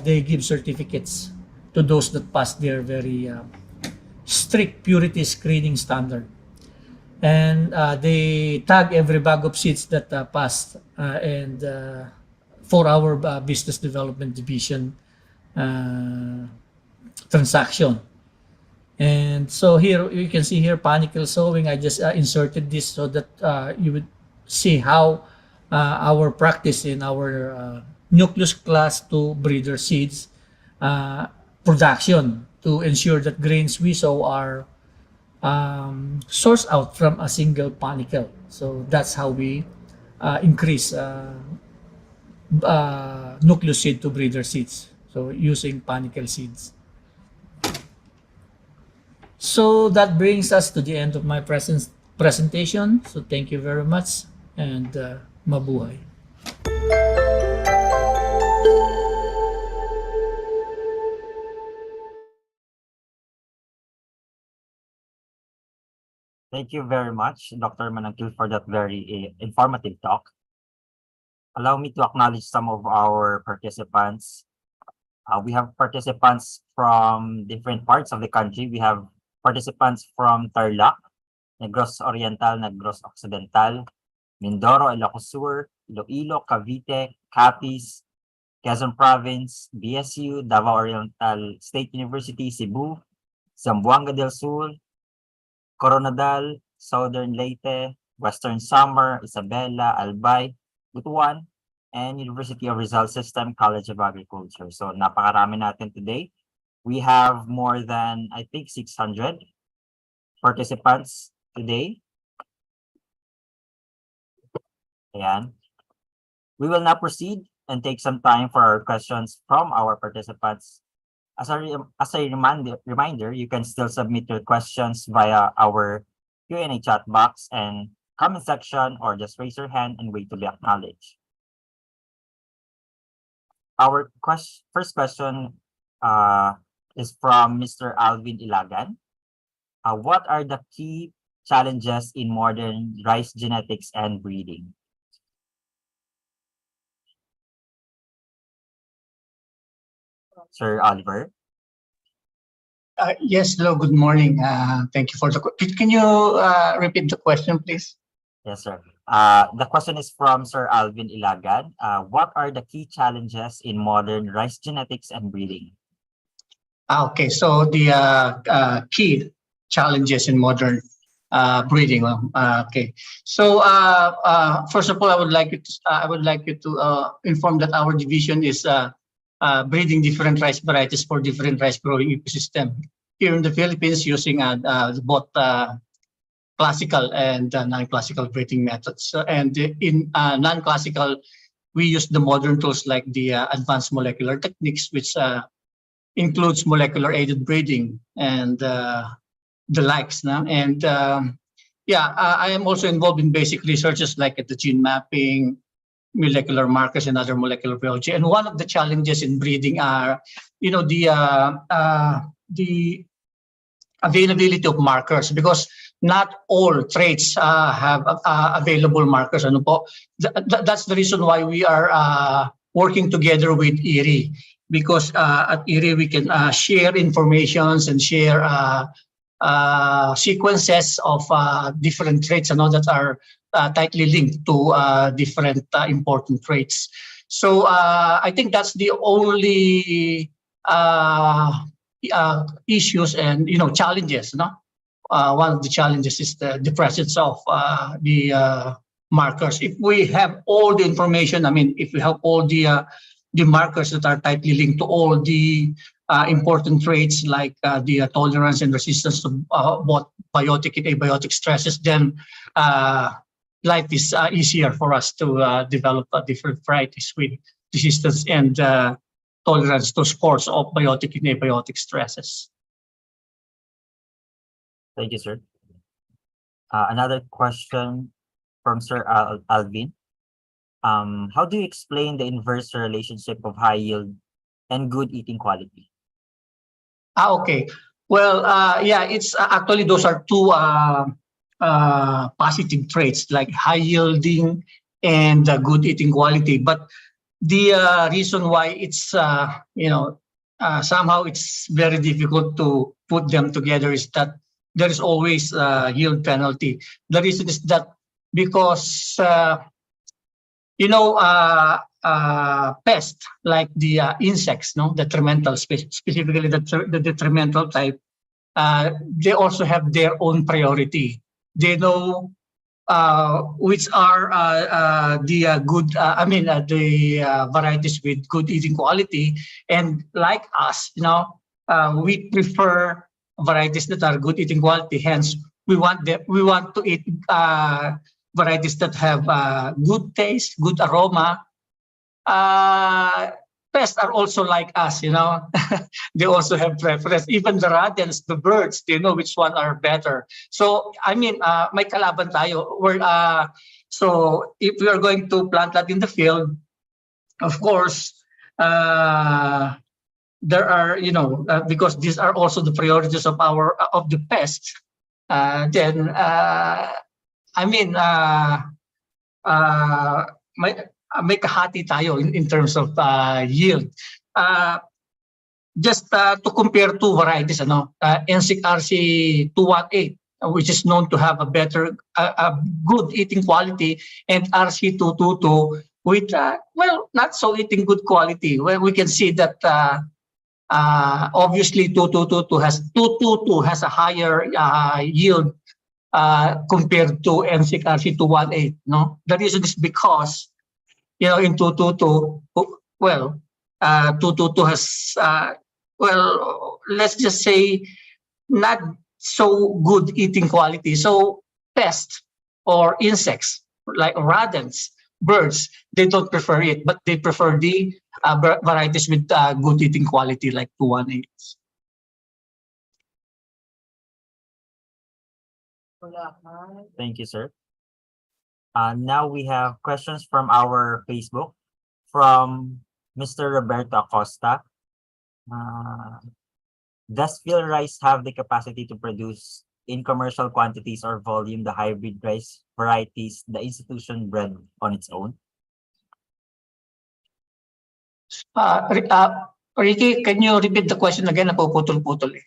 they give certificates to those that pass their very strict purity screening standard. And they tag every bag of seeds that passed, and for our business development division transaction. And so here you can see here panicle sowing. I just inserted this so that you would see how our practice in our nucleus class to breeder seeds production to ensure that grains we sow are sourced out from a single panicle. So that's how we increase nucleus seed to breeder seeds. So using panicle seeds. So that brings us to the end of my presentation. So thank you very much and mabuhay. Thank you very much, Dr. Manangkil, for that very informative talk. Allow me to acknowledge some of our participants. We have participants from different parts of the country. We have participants from Tarlac, Negros Oriental, Negros Occidental, Mindoro, Ilocos Sur, Iloilo, Cavite, Capiz, Quezon Province, BSU, Davao Oriental State University, Cebu, Zamboanga del Sur, Coronadal, Southern Leyte, Western Samar, Isabela, Albay, Butuan, and University of Rizal System College of Agriculture. So napakarami natin today. We have more than, I think, 600 participants today. Ayan. We will now proceed and take some time for our questions from our participants. As a reminder, you can still submit your questions via our Q&A chat box and comment section, or just raise your hand and wait to be acknowledged. Our first question is from Mr. Alvin Ilagan. What are the key challenges in modern rice genetics and breeding? Sir Oliver. Yes, hello, good morning. Thank you for the can you repeat the question, please? Yes, sir. The question is from Sir Alvin Ilagan. What are the key challenges in modern rice genetics and breeding? Okay, so the key challenges in modern breeding. Okay, so first of all, I would like you to inform that our division is breeding different rice varieties for different rice growing ecosystem here in the Philippines, using both classical and non-classical breeding methods. And in non-classical, we use the modern tools like the advanced molecular techniques, which includes molecular aided breeding and the likes. And I am also involved in basic researches like at the gene mapping, molecular markers, and other molecular biology. And one of the challenges in breeding are, the availability of markers, because not all traits have available markers. Ano po? That's the reason why we are working together with IRI, because at IRI we can share informations and share sequences of different traits and all that are tightly linked to different important traits. So I think that's the only issues and challenges. No, one of the challenges is the presence of the markers. If we have all the information, I mean, if we have all the markers that are tightly linked to all the important traits like the tolerance and resistance to both biotic and abiotic stresses, then life is easier for us to develop different varieties with resistance and tolerance to scores of biotic and abiotic stresses. Thank you, sir. Another question from Sir Alvin. How do you explain the inverse relationship of high yield and good eating quality? Okay. Well, it's actually those are two positive traits like high yielding and good eating quality. But the reason why it's somehow it's very difficult to put them together is that there is always yield penalty. The reason is that because pests like the insects, detrimental, specifically the detrimental type, they also have their own priority. They know which are the good, the varieties with good eating quality, and like us, we prefer varieties that are good eating quality. Hence, we want to eat varieties that have good taste, good aroma, pests are also like us, you know. They also have preference. Even the rodents, the birds, they know which one are better. So I mean, may kalaban tayo. So if we are going to plant that in the field, of course, there are, you know, because these are also the priorities of the pests. Then I mean, may kahati tayo in terms of yield. Just to compare two varieties, NSIC RC 218, which is known to have a better, a good eating quality, and RC 222 with, well, not so eating good quality. Well, we can see that obviously 222 has a higher yield compared to NSIC RC 218. No, the reason is because, you know, in 222, well, 222 has, well, let's just say, not so good eating quality. So pests or insects like rodents, birds, they don't prefer it, but they prefer the varieties with good eating quality like 218. Thank you, sir. Now we have questions from our Facebook from Mr. Roberto Acosta. Does field rice have the capacity to produce in commercial quantities or volume the hybrid rice varieties the institution bred on its own? Ricky, can you repeat the question again? Napuputol-putol eh.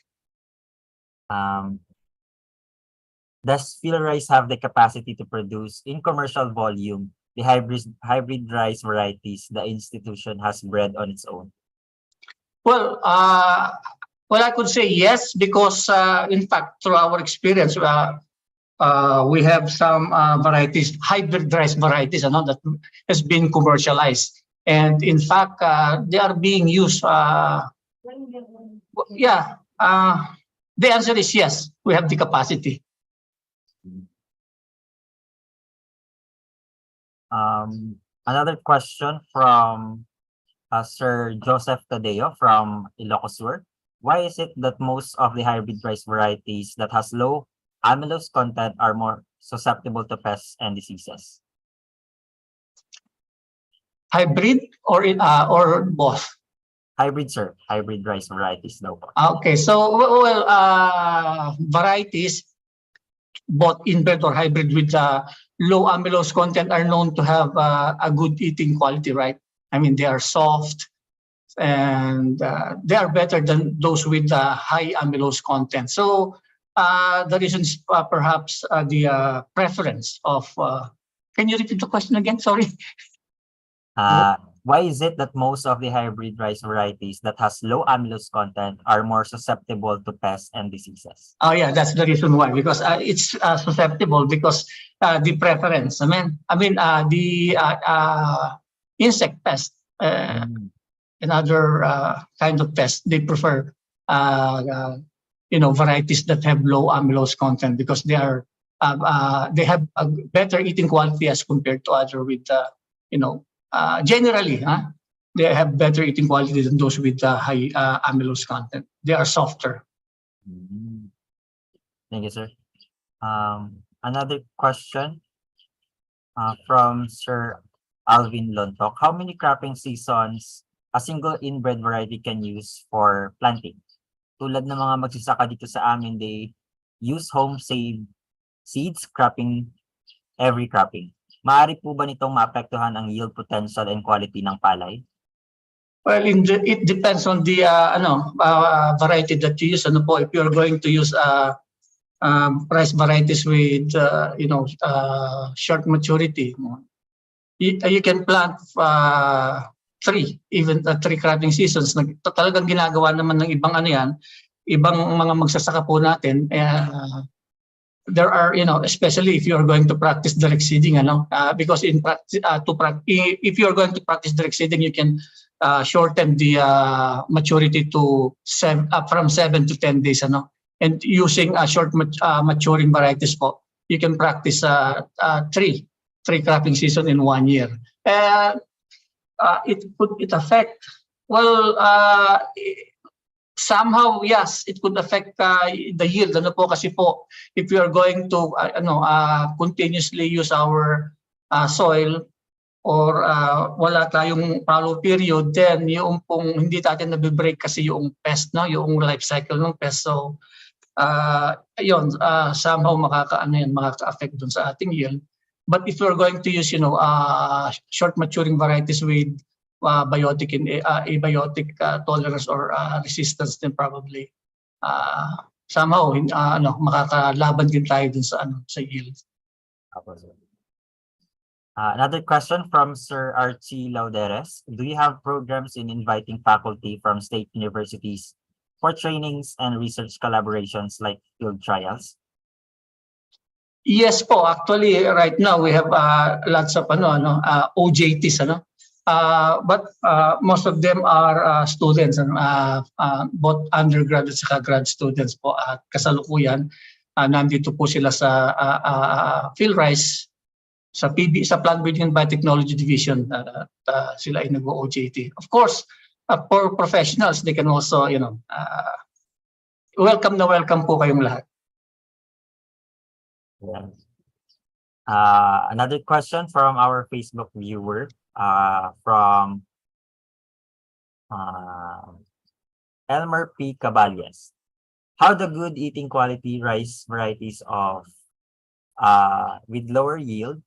Does field rice have the capacity to produce in commercial volume the hybrid rice varieties the institution has bred on its own? Well, I could say yes, because in fact, through our experience, we have some varieties, hybrid rice varieties, that has been commercialized, and in fact, they are being used. Yeah, the answer is yes. We have the capacity. Another question from Sir Joseph Tadeo from Ilocos Sur. Why is it that most of the hybrid rice varieties that has low amylose content are more susceptible to pests and diseases? Hybrid or both? Hybrid, sir. Hybrid rice varieties daw po. Okay, so well, varieties both inbred or hybrid with low amylose content are known to have a good eating quality, right? I mean, they are soft, and they are better than those with high amylose content. So the reason is perhaps the preference of. Can you repeat the question again? Sorry. Why is it that most of the hybrid rice varieties that has low amylose content are more susceptible to pests and diseases? Oh yeah, that's the reason why. Because it's susceptible because the preference. I mean the insect pest and other kind of pests, they prefer varieties that have low amylose content because they are they have a better eating quality as compared to other with generally, they have better eating quality than those with high amylose content. They are softer. Thank you, sir. Another question from Sir Alvin Lontok. How many cropping seasons a single inbred variety can use for planting? Tulad ng mga magsasaka dito sa amin, they use home saved seeds cropping every cropping. Maaari po ba nitong maapektuhan ang yield potential and quality ng palay? Well, it depends on the variety that you use. If you're going to use rice varieties with short maturity, you can plant three cropping seasons. Talagang ginagawa naman ng ibang ibang mga magsasaka po natin. There are, especially if you are going to practice direct seeding, because in practice, if you are going to practice direct seeding, you can shorten the maturity to from 7 to 10 days, and using short maturing varieties po, you can practice three cropping season in 1 year. it affect? Well, somehow yes, it could affect the yield. Ano po kasi po, if we are going to continuously use our soil or wala tayong fallow period, then yung pong hindi natin nabe-break kasi yung pest, no, yung life cycle ng pest. So ayun, somehow makaka-affect dun sa ating yield. But if we're going to use, short maturing varieties with biotic and abiotic tolerance or resistance, then probably somehow makakalaban din tayo dun sa yield. Another question from Sir Archie Lauderes. Do you have programs in inviting faculty from state universities for trainings and research collaborations like field trials? Yes po, actually right now we have lots of OJTs, but most of them are students, both undergraduate at grad students po. At kasalukuyan nandito po sila sa PhilRice, sa Plant Breeding and Biotechnology Division. Sila ay nag-OJT. Of course, for professionals, they can also, welcome po kayong lahat. Yeah. Another question from our Facebook viewer, from Elmer P. Caballes. How the good eating quality rice varieties of with lower yield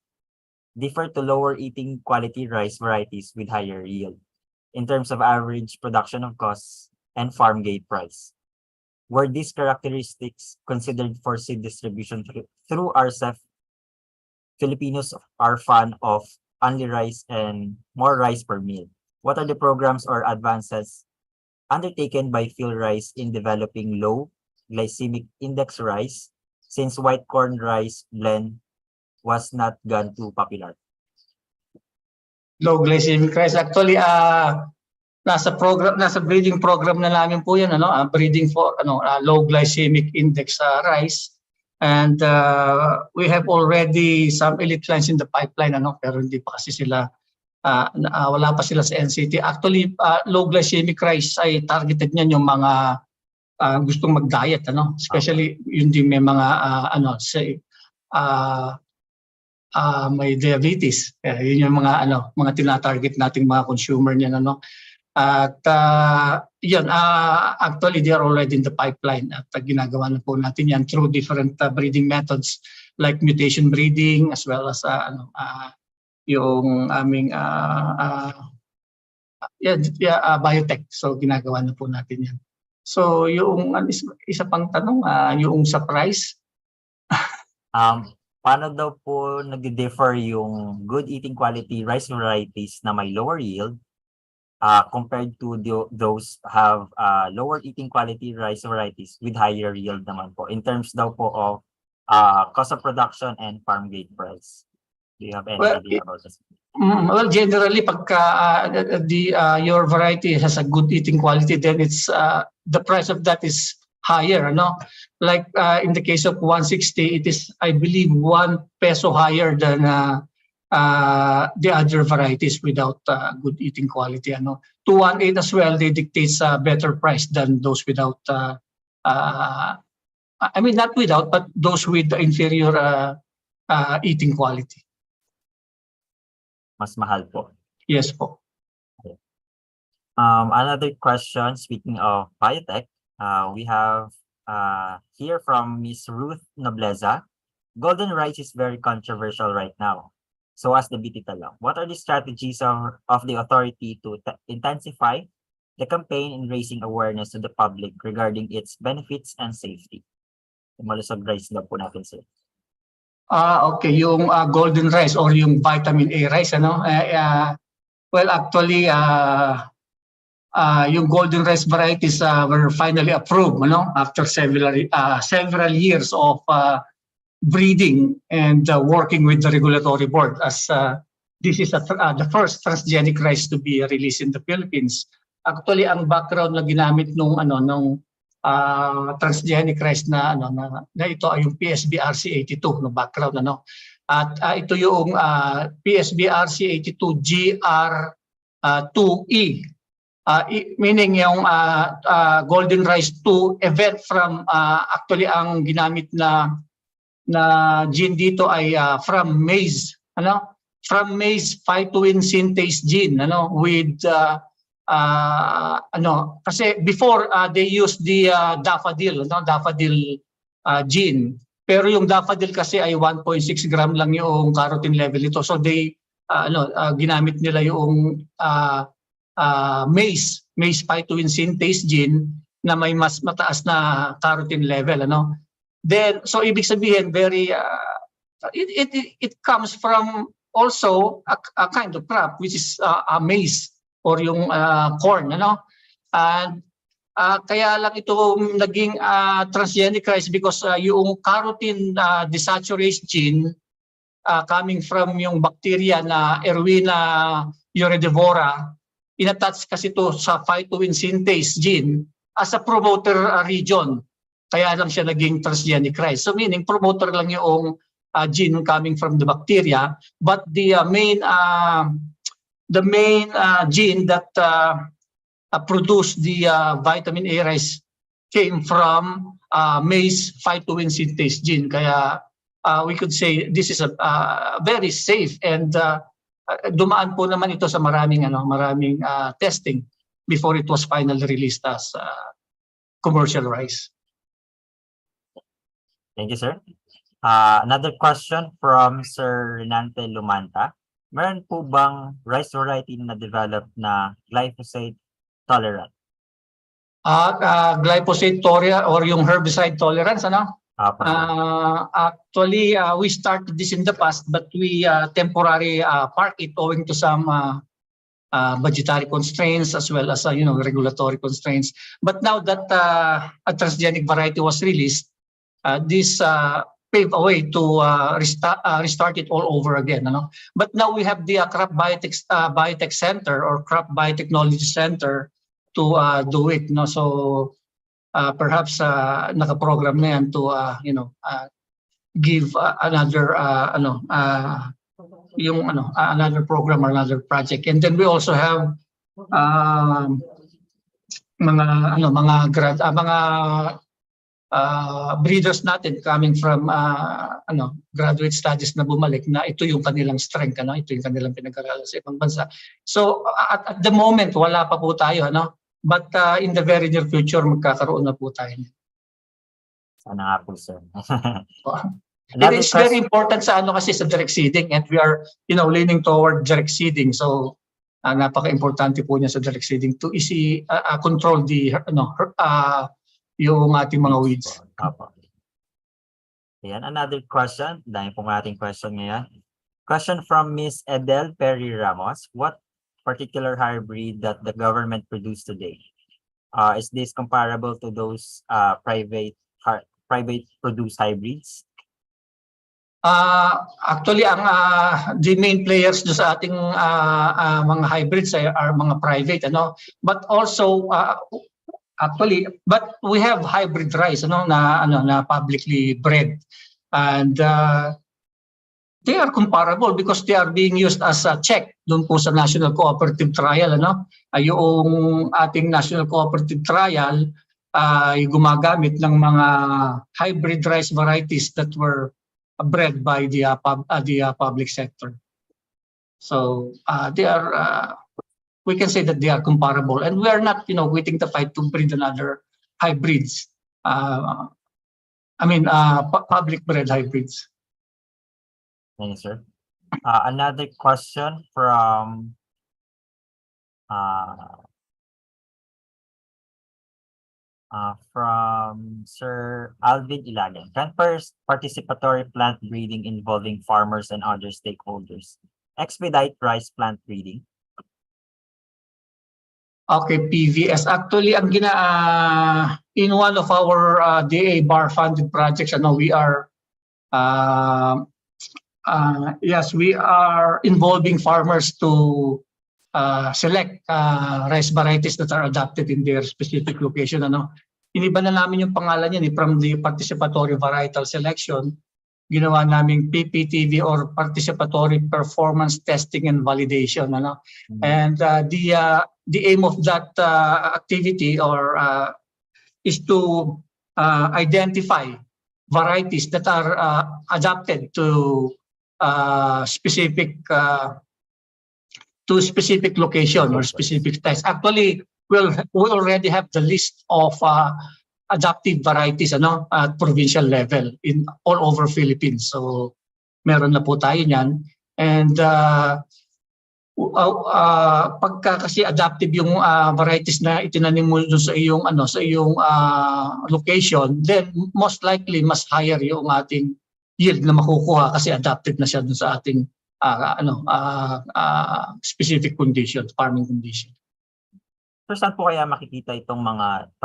differ to lower eating quality rice varieties with higher yield in terms of average production of costs and farm gate price? Were these characteristics considered for seed distribution through RCEF? Filipinos are fond of only rice and more rice per meal. What are the programs or advances undertaken by PhilRice in developing low glycemic index rice, since white corn rice blend was not gone too popular? Low glycemic rice, actually nasa breeding program na namin po yan, breeding for low glycemic index rice, and we have already some elite lines in the pipeline, pero hindi pa kasi sila wala pa sila sa NCT. Actually, low glycemic rice ay targeted niyan yung mga gustong mag-diet, especially yung di may mga may diabetes. Yun yung mga tina-target nating mga consumer niyan, At actually they are already in the pipeline at ginagawa na po natin yan through different breeding methods like mutation breeding, as well as yung aming biotech. So ginagawa na po natin yan. So yung isa pang tanong, yung sa price. Paano daw po nag-differ yung good eating quality rice varieties na may lower yield compared to those have lower eating quality rice varieties with higher yield naman po, in terms daw po of cost of production and farm gate price? Do you have any idea about this? Well, generally, pagka your variety has a good eating quality, then it's the price of that is higher, Like in the case of 160, it is, I believe, 1 peso higher than the other varieties without good eating quality. 218 as well, they dictate a better price than those without, not without, but those with the inferior eating quality. Mas mahal po. Yes po. Okay. Another question, speaking of biotech, we have here from Miss Ruth Nobleza. Golden rice is very controversial right now. So as the BT Talong, what are the strategies of the authority to intensify the campaign in raising awareness to the public regarding its benefits and safety? Malusog rice daw po natin, sir. Okay, yung golden rice or yung vitamin A rice, well, actually, yung golden rice varieties were finally approved, after several years of breeding and working with the regulatory board, as this is the first transgenic rice to be released in the Philippines. Actually, ang background na ginamit nung transgenic rice na ito ay yung PSB-RC82 no background, At ito yung PSB-RC82 GR 2E. Meaning yung golden rice 2 event from actually ang ginamit na gene dito ay from maize, from maize phytoin synthase gene, with kasi before they used the daffodil gene, pero yung daffodil kasi ay 1.6 gram lang yung carotene level nito, so they ginamit nila yung maize phytoin synthase gene na may mas mataas na carotene level, then so ibig sabihin very it comes from also a kind of crop which is a maize or yung corn, and kaya lang ito naging transgenic rice because yung carotene desaturase gene coming from yung bacteria na Erwina uridivora, inattach kasi ito sa phytoin synthase gene as a promoter region. Kaya lang siya naging transgenic rice. So meaning promoter lang yung gene coming from the bacteria, but the main gene that produced the vitamin A rice came from maize phytoin synthase gene. Kaya we could say this is a very safe and dumaan po naman ito sa maraming testing before it was finally released as commercial rice. Thank you, sir. Another question from Sir Renante Lumanta. Meron po bang rice variety na develop na glyphosate tolerant? Glyphosate tolerant or yung herbicide tolerance, actually, we started this in the past, but we temporarily park it owing to some budgetary constraints as well as regulatory constraints. But now that a transgenic variety was released, this paved a way to restart it all over again. But now we have the Crop Biotech Center or Crop Biotechnology Center to do it. So perhaps naka-program na yan to give another another program or another project. And then we also have mga breeders natin coming from graduate studies na bumalik na ito yung kanilang strength, ito yung kanilang pinag-aralan sa ibang bansa. So at the moment wala pa po tayo, but in the very near future magkakaroon na po tayo. Sana nga po, sir. It is very important sa kasi sa direct seeding, and we are leaning toward direct seeding. So napaka-importante po niya sa direct seeding to control the yung ating mga weeds. Ayan, another question. Dahil pong ating question ngayon. Question from Miss Edel Perry Ramos. What particular hybrid that the government produced today? Is this comparable to those private produced hybrids? Actually, the main players do sa ating mga hybrids are mga private, but also but we have hybrid rice na publicly bred, and they are comparable because they are being used as a check doon po sa National Cooperative Trial. Yung ating National Cooperative Trial ay gumagamit ng mga hybrid rice varieties that were bred by the public sector. So they are we can say that they are comparable, and we are not waiting to fight to breed another hybrids. Public bred hybrids. Thank you, sir. Another question from Sir Alvin Ilagan. Can participatory plant breeding involving farmers and other stakeholders expedite rice plant breeding? Okay, PVS. Actually, ang in one of our DA bar funded projects, we are we are involving farmers to select rice varieties that are adapted in their specific location. Iniba na namin yung pangalan yan from the participatory varietal selection ginawa naming PPTV or participatory performance testing and validation, ano. And the aim of that activity or is to identify varieties that are adapted to specific location or specific types. Actually, we already have the list of adaptive varieties at provincial level in all over Philippines. So meron na po tayo niyan. And pagka kasi adaptive yung varieties na itinanim mo dun sa iyong location, then most likely mas higher yung ating yield na makukuha kasi adapted na siya dun sa ating specific conditions, farming conditions. So saan po kaya makikita itong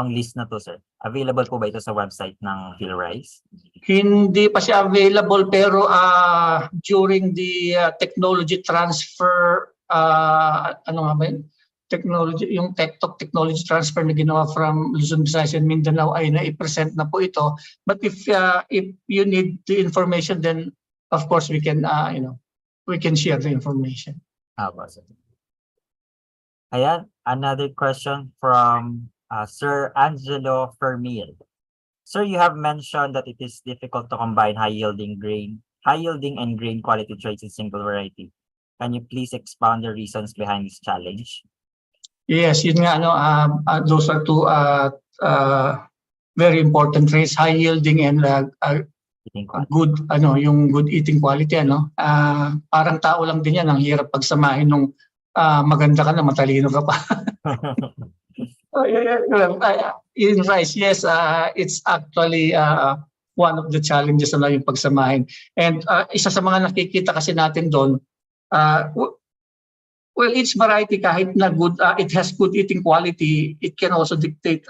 list na to, sir? Available po ba ito sa website ng PhilRice? Hindi pa siya available pero during the technology transfer yung technology transfer na ginawa from Luzon, Visayas and Mindanao ay na-present na po ito. But if you need the information, then of course we can we can share the information. Ayan, another question from Sir Angelo Fermil. Sir, you have mentioned that it is difficult to combine high yielding and grain quality traits in single variety. Can you please expound the reasons behind this challenge? Yes, yun nga those are two very important traits, high yielding and good yung good eating quality parang tao lang din yan, ang hirap pagsamahin nung maganda ka na matalino ka pa. In rice, yes, it's actually one of the challenges yung pagsamahin. And isa sa mga nakikita kasi natin doon, well, each variety kahit na good, it has good eating quality, it can also dictate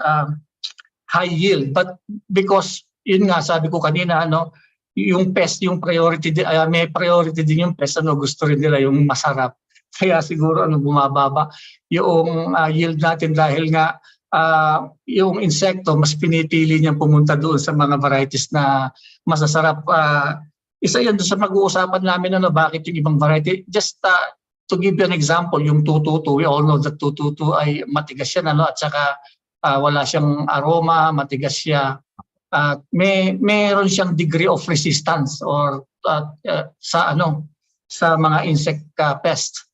high yield. But because yun nga sabi ko kanina, yung pest, yung priority, may priority din yung pest, gusto rin nila yung masarap. Kaya siguro bumababa yung yield natin dahil nga yung insekto mas pinipili niyang pumunta doon sa mga varieties na masasarap. Isa yun doon sa mag-uusapan namin bakit yung ibang variety. Just to give you an example, yung 222, we all know that 222 ay matigas yan at saka wala siyang aroma, matigas siya. Meron siyang degree of resistance or sa mga insect pest.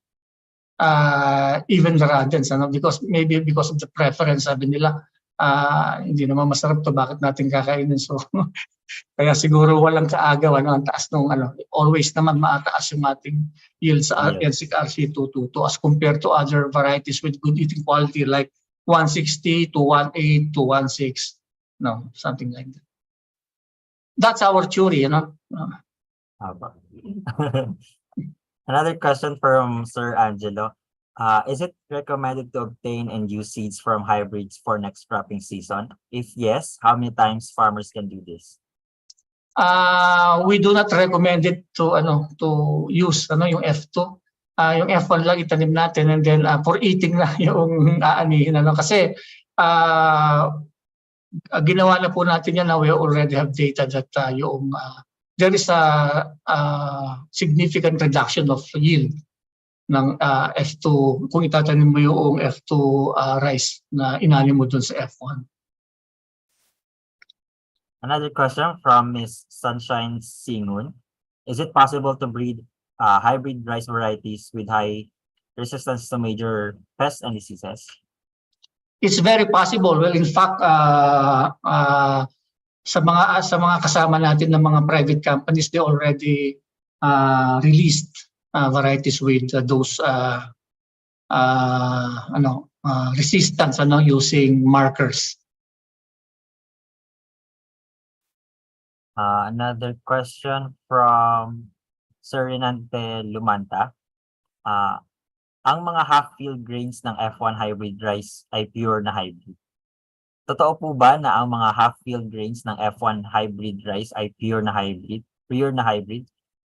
Even the rodents, because of the preference, sabi nila, hindi naman masarap to, bakit natin kakainin? So, kaya siguro walang kaagaw, ang taas nung always naman maataas yung ating yield sa NCRC 222 as compared to other varieties with good eating quality like 160 to 18 to 16, something like that. That's our theory, Another question from Sir Angelo. Is it recommended to obtain and use seeds from hybrids for next cropping season? If yes, how many times farmers can do this? We do not recommend it to use yung F2. Yung F1 lang itanim natin and then for eating na yung aanihin kasi ginawa na po natin yan we already have data that there is a significant reduction of yield ng F2 kung itatanim mo yung F2 rice na inanim mo dun sa F1. Another question from Ms. Sunshine Singun. Is it possible to breed hybrid rice varieties with high resistance to major pests and diseases? It's very possible. Well, in fact, sa mga kasama natin ng mga private companies, they already released varieties with those resistance using markers. Another question from Sir Renante Lumanta. Ang mga half-field grains ng F1 hybrid rice ay pure na hybrid. Totoo po ba na ang mga half-field grains ng F1 hybrid rice ay pure na hybrid?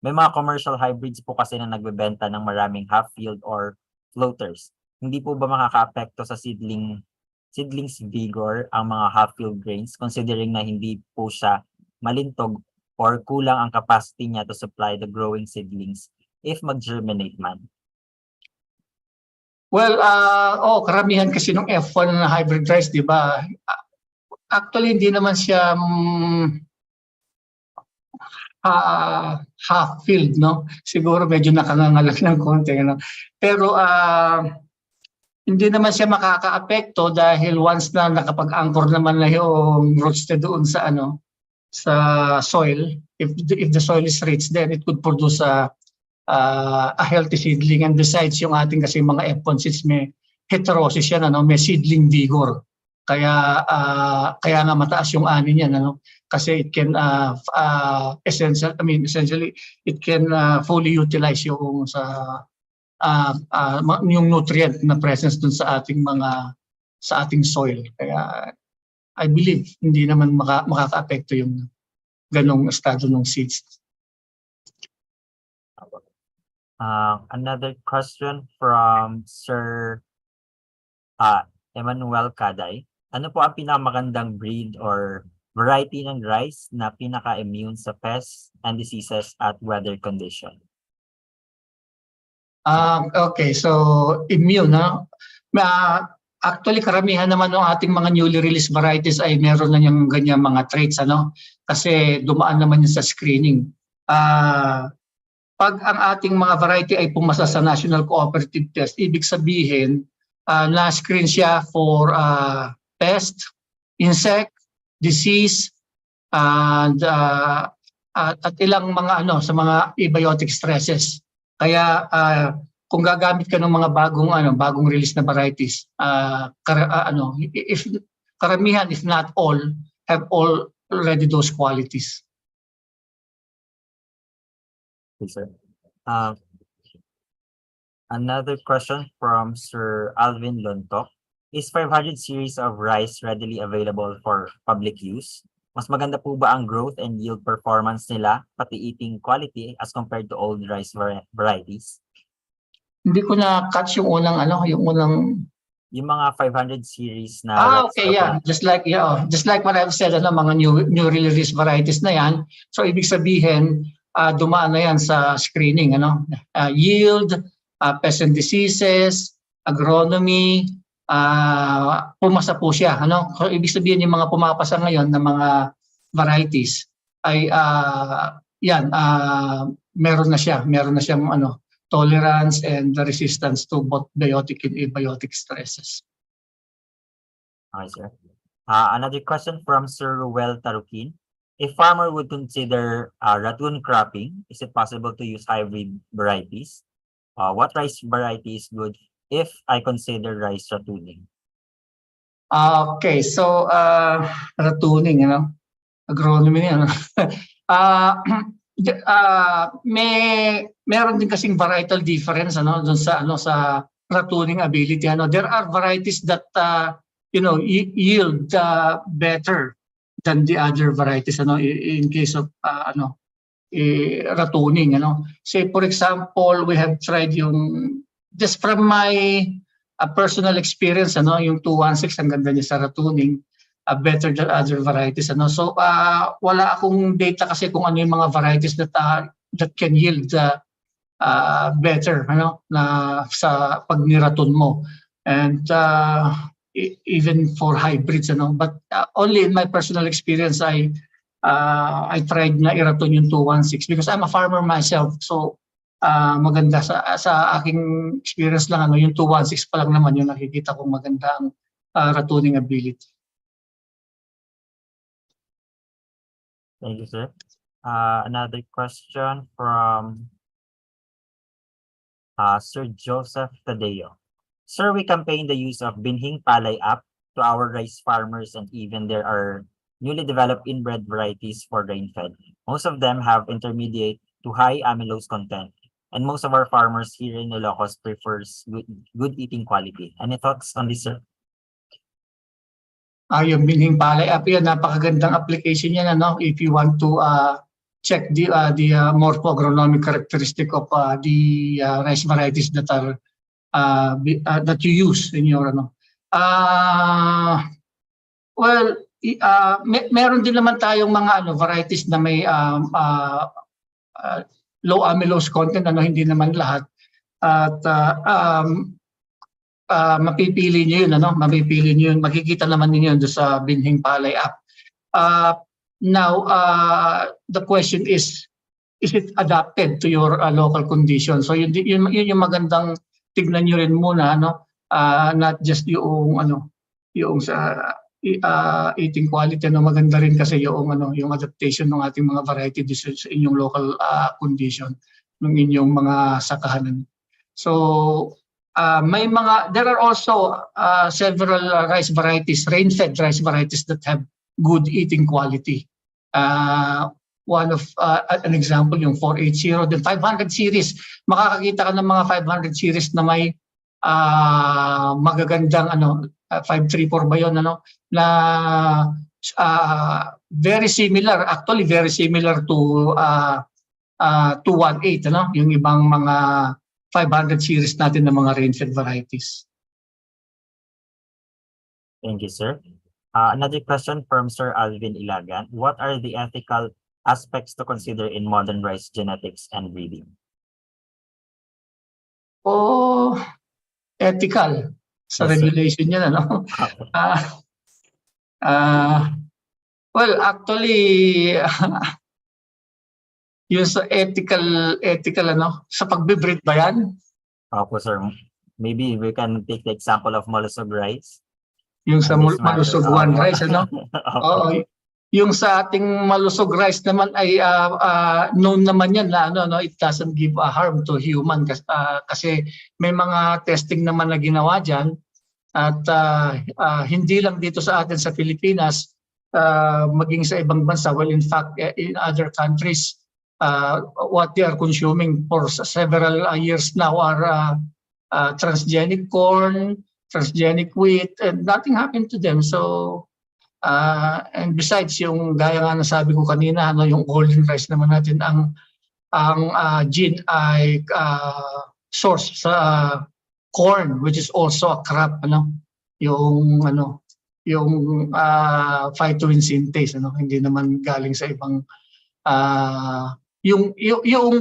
May mga commercial hybrids po kasi na nagbebenta ng maraming half-field or floaters. Hindi po ba makaka-apekto sa seedlings vigor ang mga half-field grains considering na hindi po siya malintog or kulang ang capacity niya to supply the growing seedlings if mag-germinate man? Well, karamihan kasi ng F1 na hybrid rice, di ba? Actually, hindi naman siya half-filled, no? Siguro medyo nakangangalag ng konti, no? Pero hindi naman siya makakaapekto dahil once na nakapag-anchor naman na yung roots na doon sa sa soil, if the soil is rich, then it could produce a healthy seedling. And besides, yung ating kasi mga F1 seeds may heterosis yan, may seedling vigor. Kaya nga mataas yung ani niyan, kasi it can essentially it can fully utilize yung yung nutrient na presence dun sa ating soil. Kaya I believe hindi naman makakaapekto yung ganong estado ng seeds. Another question from Sir Emmanuel Caday. Ano po ang pinakamagandang breed or variety ng rice na pinaka-immune sa pests and diseases at weather condition? Okay, so immune, actually karamihan naman ng ating mga newly released varieties ay meron na yung ganyan mga traits, kasi dumaan naman yun sa screening. Pag ang ating mga variety ay pumasa sa National Cooperative Test, ibig sabihin na-screen siya for pest, insect, disease, and at ilang mga sa mga abiotic stresses. Kaya kung gagamit ka ng mga bagong release na varieties, if karamihan if not all have already those qualities. Okay, sir. Another question from Sir Alvin Lontok. Is 500 series of rice readily available for public use? Mas maganda po ba ang growth and yield performance nila, pati eating quality as compared to old rice varieties? Hindi ko na-catch yung unang Yung mga 500 series na rice. Okay, yeah. Just like what I've said, mga new release varieties na yan. So ibig sabihin, dumaan na yan sa screening, yield, pest and diseases, agronomy, pumasa po siya, So ibig sabihin yung mga pumapasa ngayon na mga varieties ay meron na siyang tolerance and resistance to both biotic and abiotic stresses. Okay, sir. Another question from Sir Ruel Tarukin. If farmer would consider ratoon cropping, is it possible to use hybrid varieties? What rice variety is good if I consider rice ratooning? Okay, so ratooning, agronomy, meron din kasing varietal difference doon sa ratooning ability. There are varieties that yield better than the other varieties in case of ratooning. Say for example, we have tried just from my personal experience, yung 216 ang ganda niya sa ratooning, better than other varieties. So wala akong data kasi kung ano yung mga varieties that can yield better na sa pag niraton mo, and even for hybrids, but only in my personal experience I tried na iraton yung 216 because I'm a farmer myself. So maganda sa aking experience lang, yung 216 pa lang naman yung nakikita kong maganda ang ratooning ability. Thank you, sir. Another question from Sir Joseph Tadeo. Sir, we campaign the use of Binhing Palay app to our rice farmers, and even there are newly developed inbred varieties for rain-fed. Most of them have intermediate to high amylose content, and most of our farmers here in Ilocos prefers good eating quality. Any thoughts on this, sir? Yung Binhing Palay app, yan, napakagandang application yan, if you want to check the morpho-agronomic characteristic of the rice varieties that are that you use in your well, meron din naman tayong mga varieties na may low amylose content, hindi naman lahat. At mapipili niyo yun, mapipili niyo yun. Makikita naman niyo yun doon sa Binhing Palay app. Now, the question is it adapted to your local condition? So yun yung magandang tignan niyo rin muna, not just yung yung sa eating quality, maganda rin kasi yung adaptation ng ating mga variety dishes sa inyong local condition ng inyong mga sakahanan. So there are also several rice varieties, rain-fed rice varieties that have good eating quality. One of an example yung 480, then 500 series. Makakakita ka ng mga 500 series na may magagandang 534 ba yun, na very similar, actually very similar to 218, yung ibang mga 500 series natin ng mga rain-fed varieties. Thank you, sir. Another question from Sir Alvin Ilagan. What are the ethical aspects to consider in modern rice genetics and breeding? Ethical sa Yes, sir. regulation yan, well, actually, yung sa ethical, sa pagbe-breed ba yan? Opo, sir. Maybe we can take the example of malusog rice. Yung sa And this matter. malusog rice, Opo. Yung sa ating malusog rice naman ay known naman yan na it doesn't give a harm to human kasi may mga testing naman na ginawa dyan at hindi lang dito sa atin sa Pilipinas, maging sa ibang bansa. Well, in fact, in other countries, what they are consuming for several years now are transgenic corn, transgenic wheat, and nothing happened to them. So and besides, yung gaya nga na sabi ko kanina, yung golden rice naman natin, ang gene ay source sa corn, which is also a crop, yung phytoin synthase, hindi naman galing sa ibang yung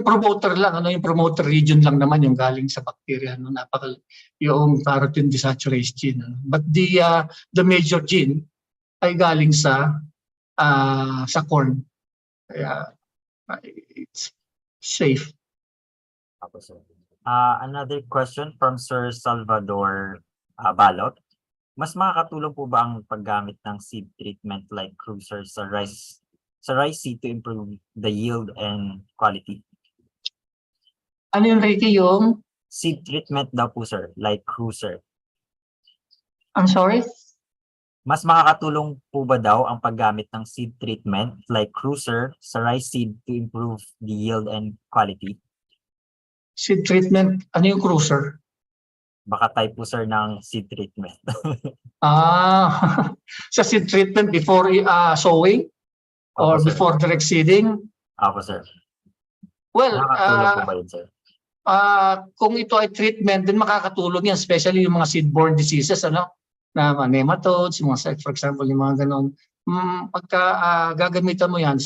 promoter lang, yung promoter region lang naman yung galing sa bacteria, yung carotene desaturase gene, but the major gene ay galing sa corn. Kaya it's safe. Another question from Sir Salvador Balot. Mas makakatulong po ba ang paggamit ng seed treatment like cruiser sa rice seed to improve the yield and quality? Ano yung Ricky, yung? Seed treatment daw po, sir, like cruiser. I'm sorry? Mas makakatulong po ba daw ang paggamit ng seed treatment like cruiser sa rice seed to improve the yield and quality? Seed treatment, ano yung cruiser? Baka type po, sir, ng seed treatment. Sa seed treatment before sowing or Opo, sir. before direct seeding? Opo, sir. Well, Makakatulong po ba yun, sir? kung ito ay treatment, din makakatulong yan, especially yung mga seed-borne diseases, na mga nematodes, for example, yung mga ganon. Pagka gagamitan mo yan,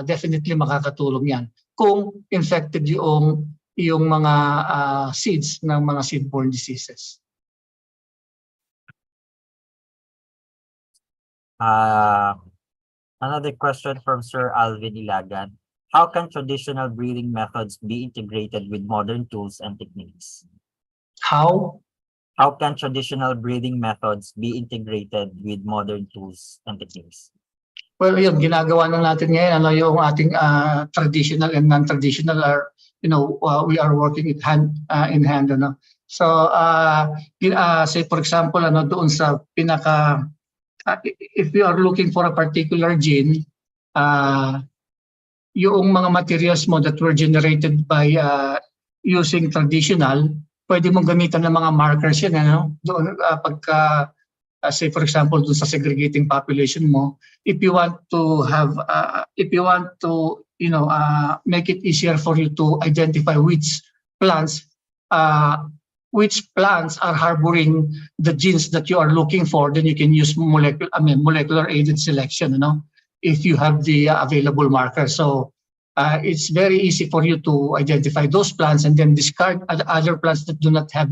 definitely makakatulong yan kung infected yung mga seeds ng mga seed-borne diseases. Another question from Sir Alvin Ilagan. How can traditional breeding methods be integrated with modern tools and techniques? How? How can traditional breeding methods be integrated with modern tools and techniques? Well, yun, ginagawa na natin ngayon, yung ating traditional and non-traditional are, we are working it hand in hand, So, say for example, doon sa if you are looking for a particular gene, yung mga materials mo that were generated by using traditional, pwede mong gamitan ng mga markers yan, doon pagka say for example doon sa segregating population mo, if you want to make it easier for you to identify which plants which plants are harboring the genes that you are looking for, then you can use molecular aided selection, if you have the available marker. So it's very easy for you to identify those plants and then discard other plants that do not have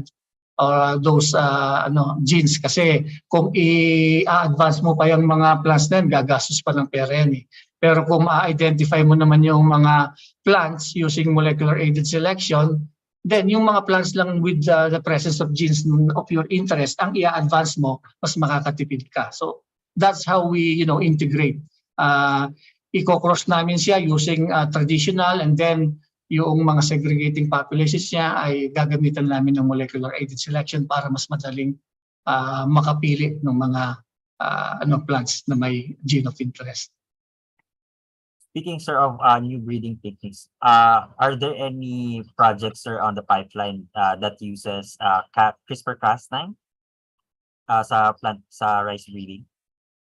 those genes, kasi kung i-advance mo pa yung mga plants na yan, gagastos pa ng pera yan eh. Pero kung ma-identify mo naman yung mga plants using molecular aided selection, then yung mga plants lang with the presence of genes of your interest, ang i-advance mo, mas makakatipid ka. So that's how we integrate. I-cross namin siya using traditional, and then yung mga segregating populations niya ay gagamitan namin ng molecular aided selection para mas madaling makapili ng mga plants na may gene of interest. Speaking, sir, of new breeding techniques, are there any projects, sir, on the pipeline that uses CRISPR-Cas9 sa rice breeding?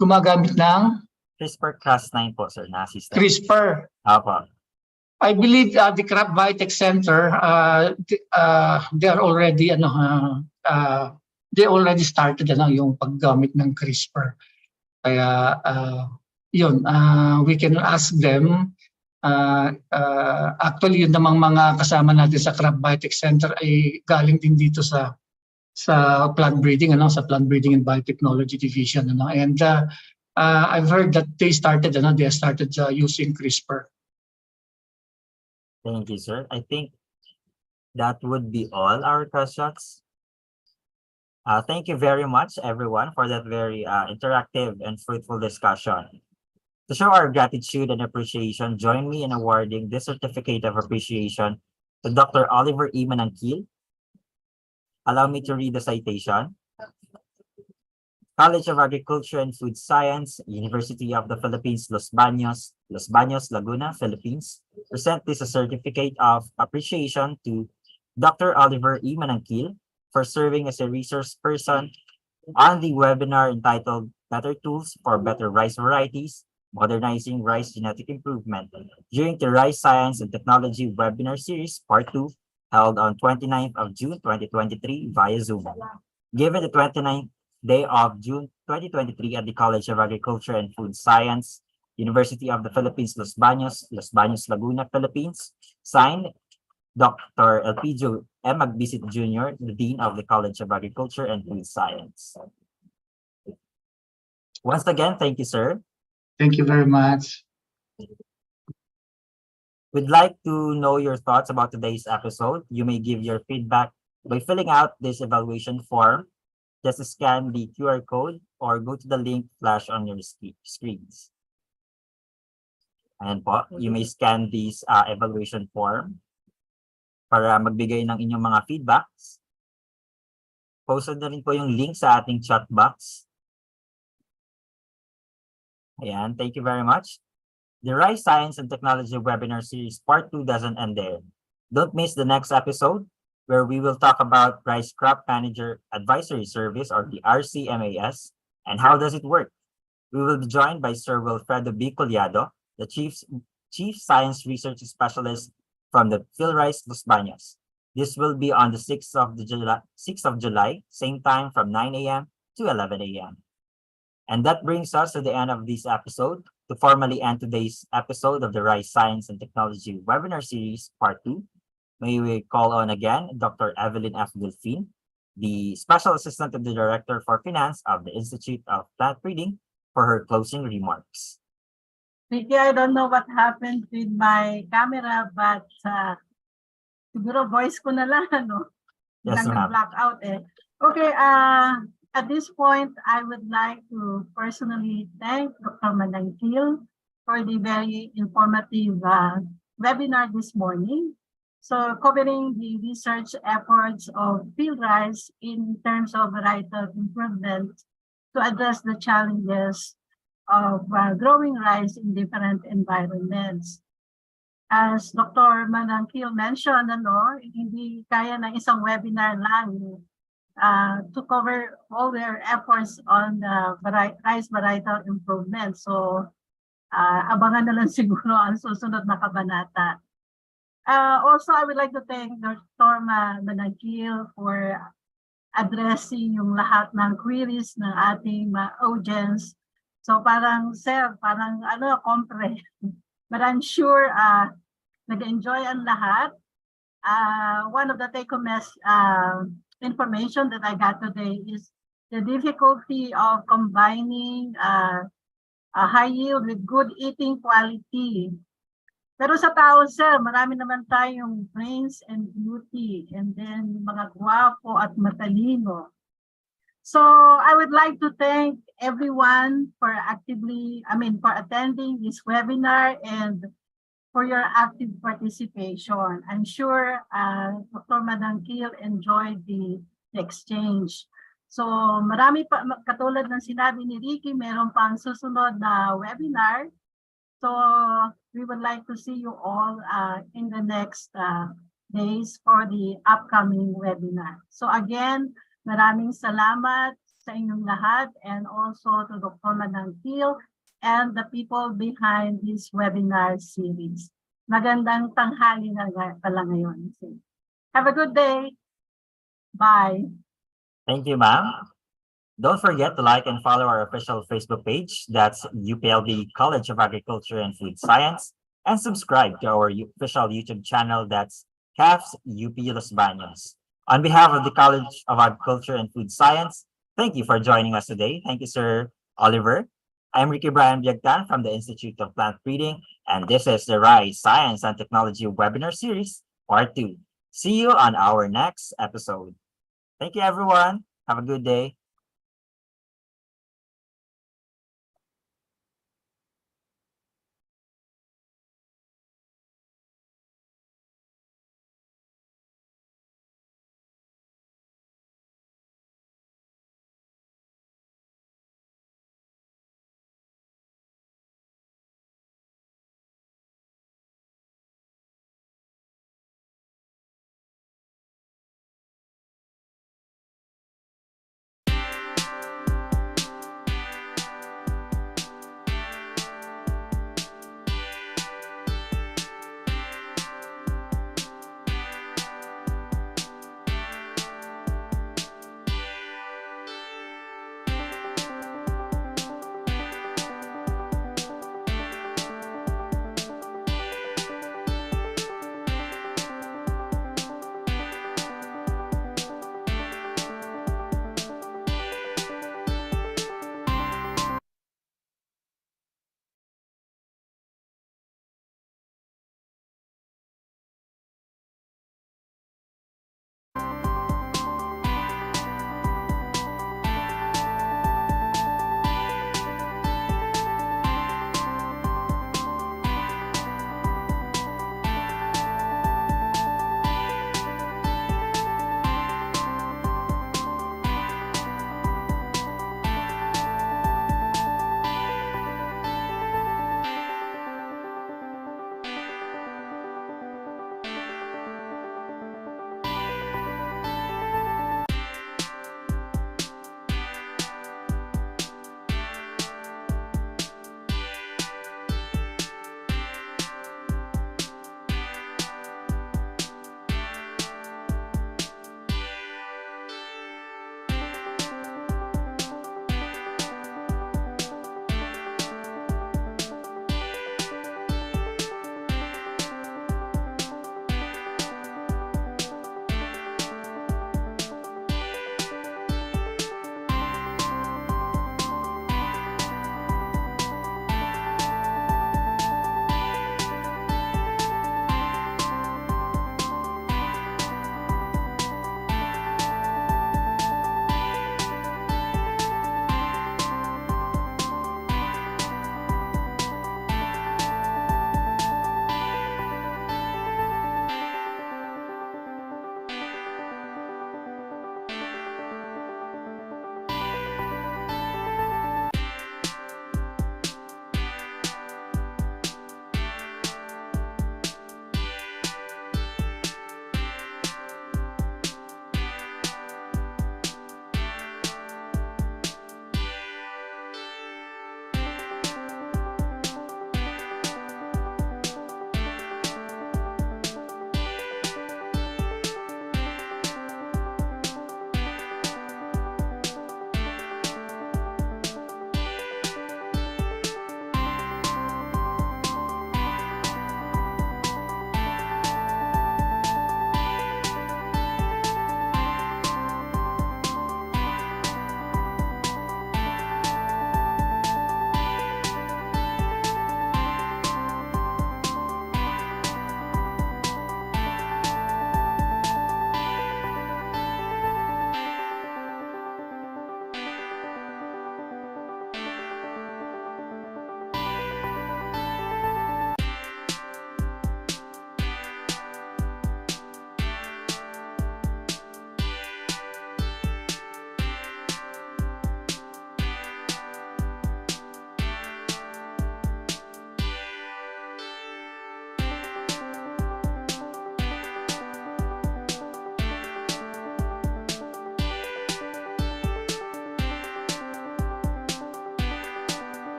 Gumagamit ng CRISPR-Cas9 po, sir, na system. CRISPR. Apo. I believe the Crop Biotech Center, they are already they already started yung paggamit ng CRISPR. Kaya yun, we can ask them. Actually, yun namang mga kasama natin sa Crop Biotech Center ay galing din dito sa plant breeding, sa Plant Breeding and Biotechnology Division, and I've heard that they started using CRISPR. Thank you, sir. I think that would be all our questions. Thank you very much, everyone, for that very interactive and fruitful discussion. To show our gratitude and appreciation, join me in awarding this certificate of appreciation to Dr. Oliver E. Manangkil. Allow me to read the citation. College of Agriculture and Food Science, University of the Philippines, Los Baños, Laguna, Philippines, present this a certificate of appreciation to Dr. Oliver E. Manangkil for serving as a resource person on the webinar entitled Better Tools for Better Rice Varieties, Modernizing Rice Genetic Improvement during the Rice Science and Technology Webinar Series, Part 2, held on 29th of June 2023 via Zoom. Given the 29th day of June 2023 at the College of Agriculture and Food Science, University of the Philippines, Los Baños, Laguna, Philippines, signed Dr. Elpidio M. Magbisit Jr., the Dean of the College of Agriculture and Food Science. Once again, thank you, sir. Thank you very much. We'd like to know your thoughts about today's episode. You may give your feedback by filling out this evaluation form. Just scan the QR code or go to the link flash on your screens. Ayan po, you may scan this evaluation form para magbigay ng inyong mga feedbacks. Posted na rin po yung link sa ating chat box. Ayan, thank you very much. The Rice Science and Technology Webinar Series Part 2 doesn't end there. Don't miss the next episode, where we will talk about Rice Crop Manager Advisory Service, or the RCMAS, and how does it work. We will be joined by Sir Wilfredo B. Collado, the Chief Science Research Specialist from the PhilRice Los Baños. This will be on the 6th of July, same time from 9 a.m. to 11 a.m. And that brings us to the end of this episode. To formally end today's episode of the Rice Science and Technology Webinar Series Part 2, may we call on again Dr. Evelyn F. Delfin, the Special Assistant to the Director for Finance of the Institute of Plant Breeding, for her closing remarks. Ricky, I don't know what happened with my camera, but siguro voice ko na lang, ano? Yes, ma'am. Black out eh. Okay, at this point, I would like to personally thank Dr. Manangkil for the very informative webinar this morning. So covering the research efforts of field rice in terms of varietal improvement to address the challenges of growing rice in different environments. As Dr. Manangkil mentioned, hindi kaya ng isang webinar lang to cover all their efforts on rice varietal improvement. So abangan na lang siguro ang susunod na kabanata. Also, I would like to thank Dr. Managil for addressing yung lahat ng queries ng ating audience. So parang, sir, parang compre. But I'm sure nag-enjoy ang lahat. One of the take-home information that I got today is the difficulty of combining a high yield with good eating quality. Pero sa tao, sir, marami naman tayong brains and beauty, and then mga gwapo at matalino. So I would like to thank everyone for for attending this webinar and for your active participation. I'm sure Dr. Madangkil enjoyed the exchange. So marami pa, katulad ng sinabi ni Ricky, meron pang susunod na webinar. So we would like to see you all in the next days for the upcoming webinar. So again, maraming salamat sa inyong lahat and also to Dr. Madangkil and the people behind this webinar series. Magandang tanghali na pala ngayon. Have a good day. Bye. Thank you, ma'am. Don't forget to like and follow our official Facebook page. That's UPLB College of Agriculture and Food Science. And subscribe to our official YouTube channel. That's CAFS UP Los Baños. On behalf of the College of Agriculture and Food Science, thank you for joining us today. Thank you, Sir Oliver. I'm Ricky Brian Biagtan from the Institute of Plant Breeding, and this is the RISE Science and Technology Webinar Series, Part 2. See you on our next episode. Thank you, everyone. Have a good day.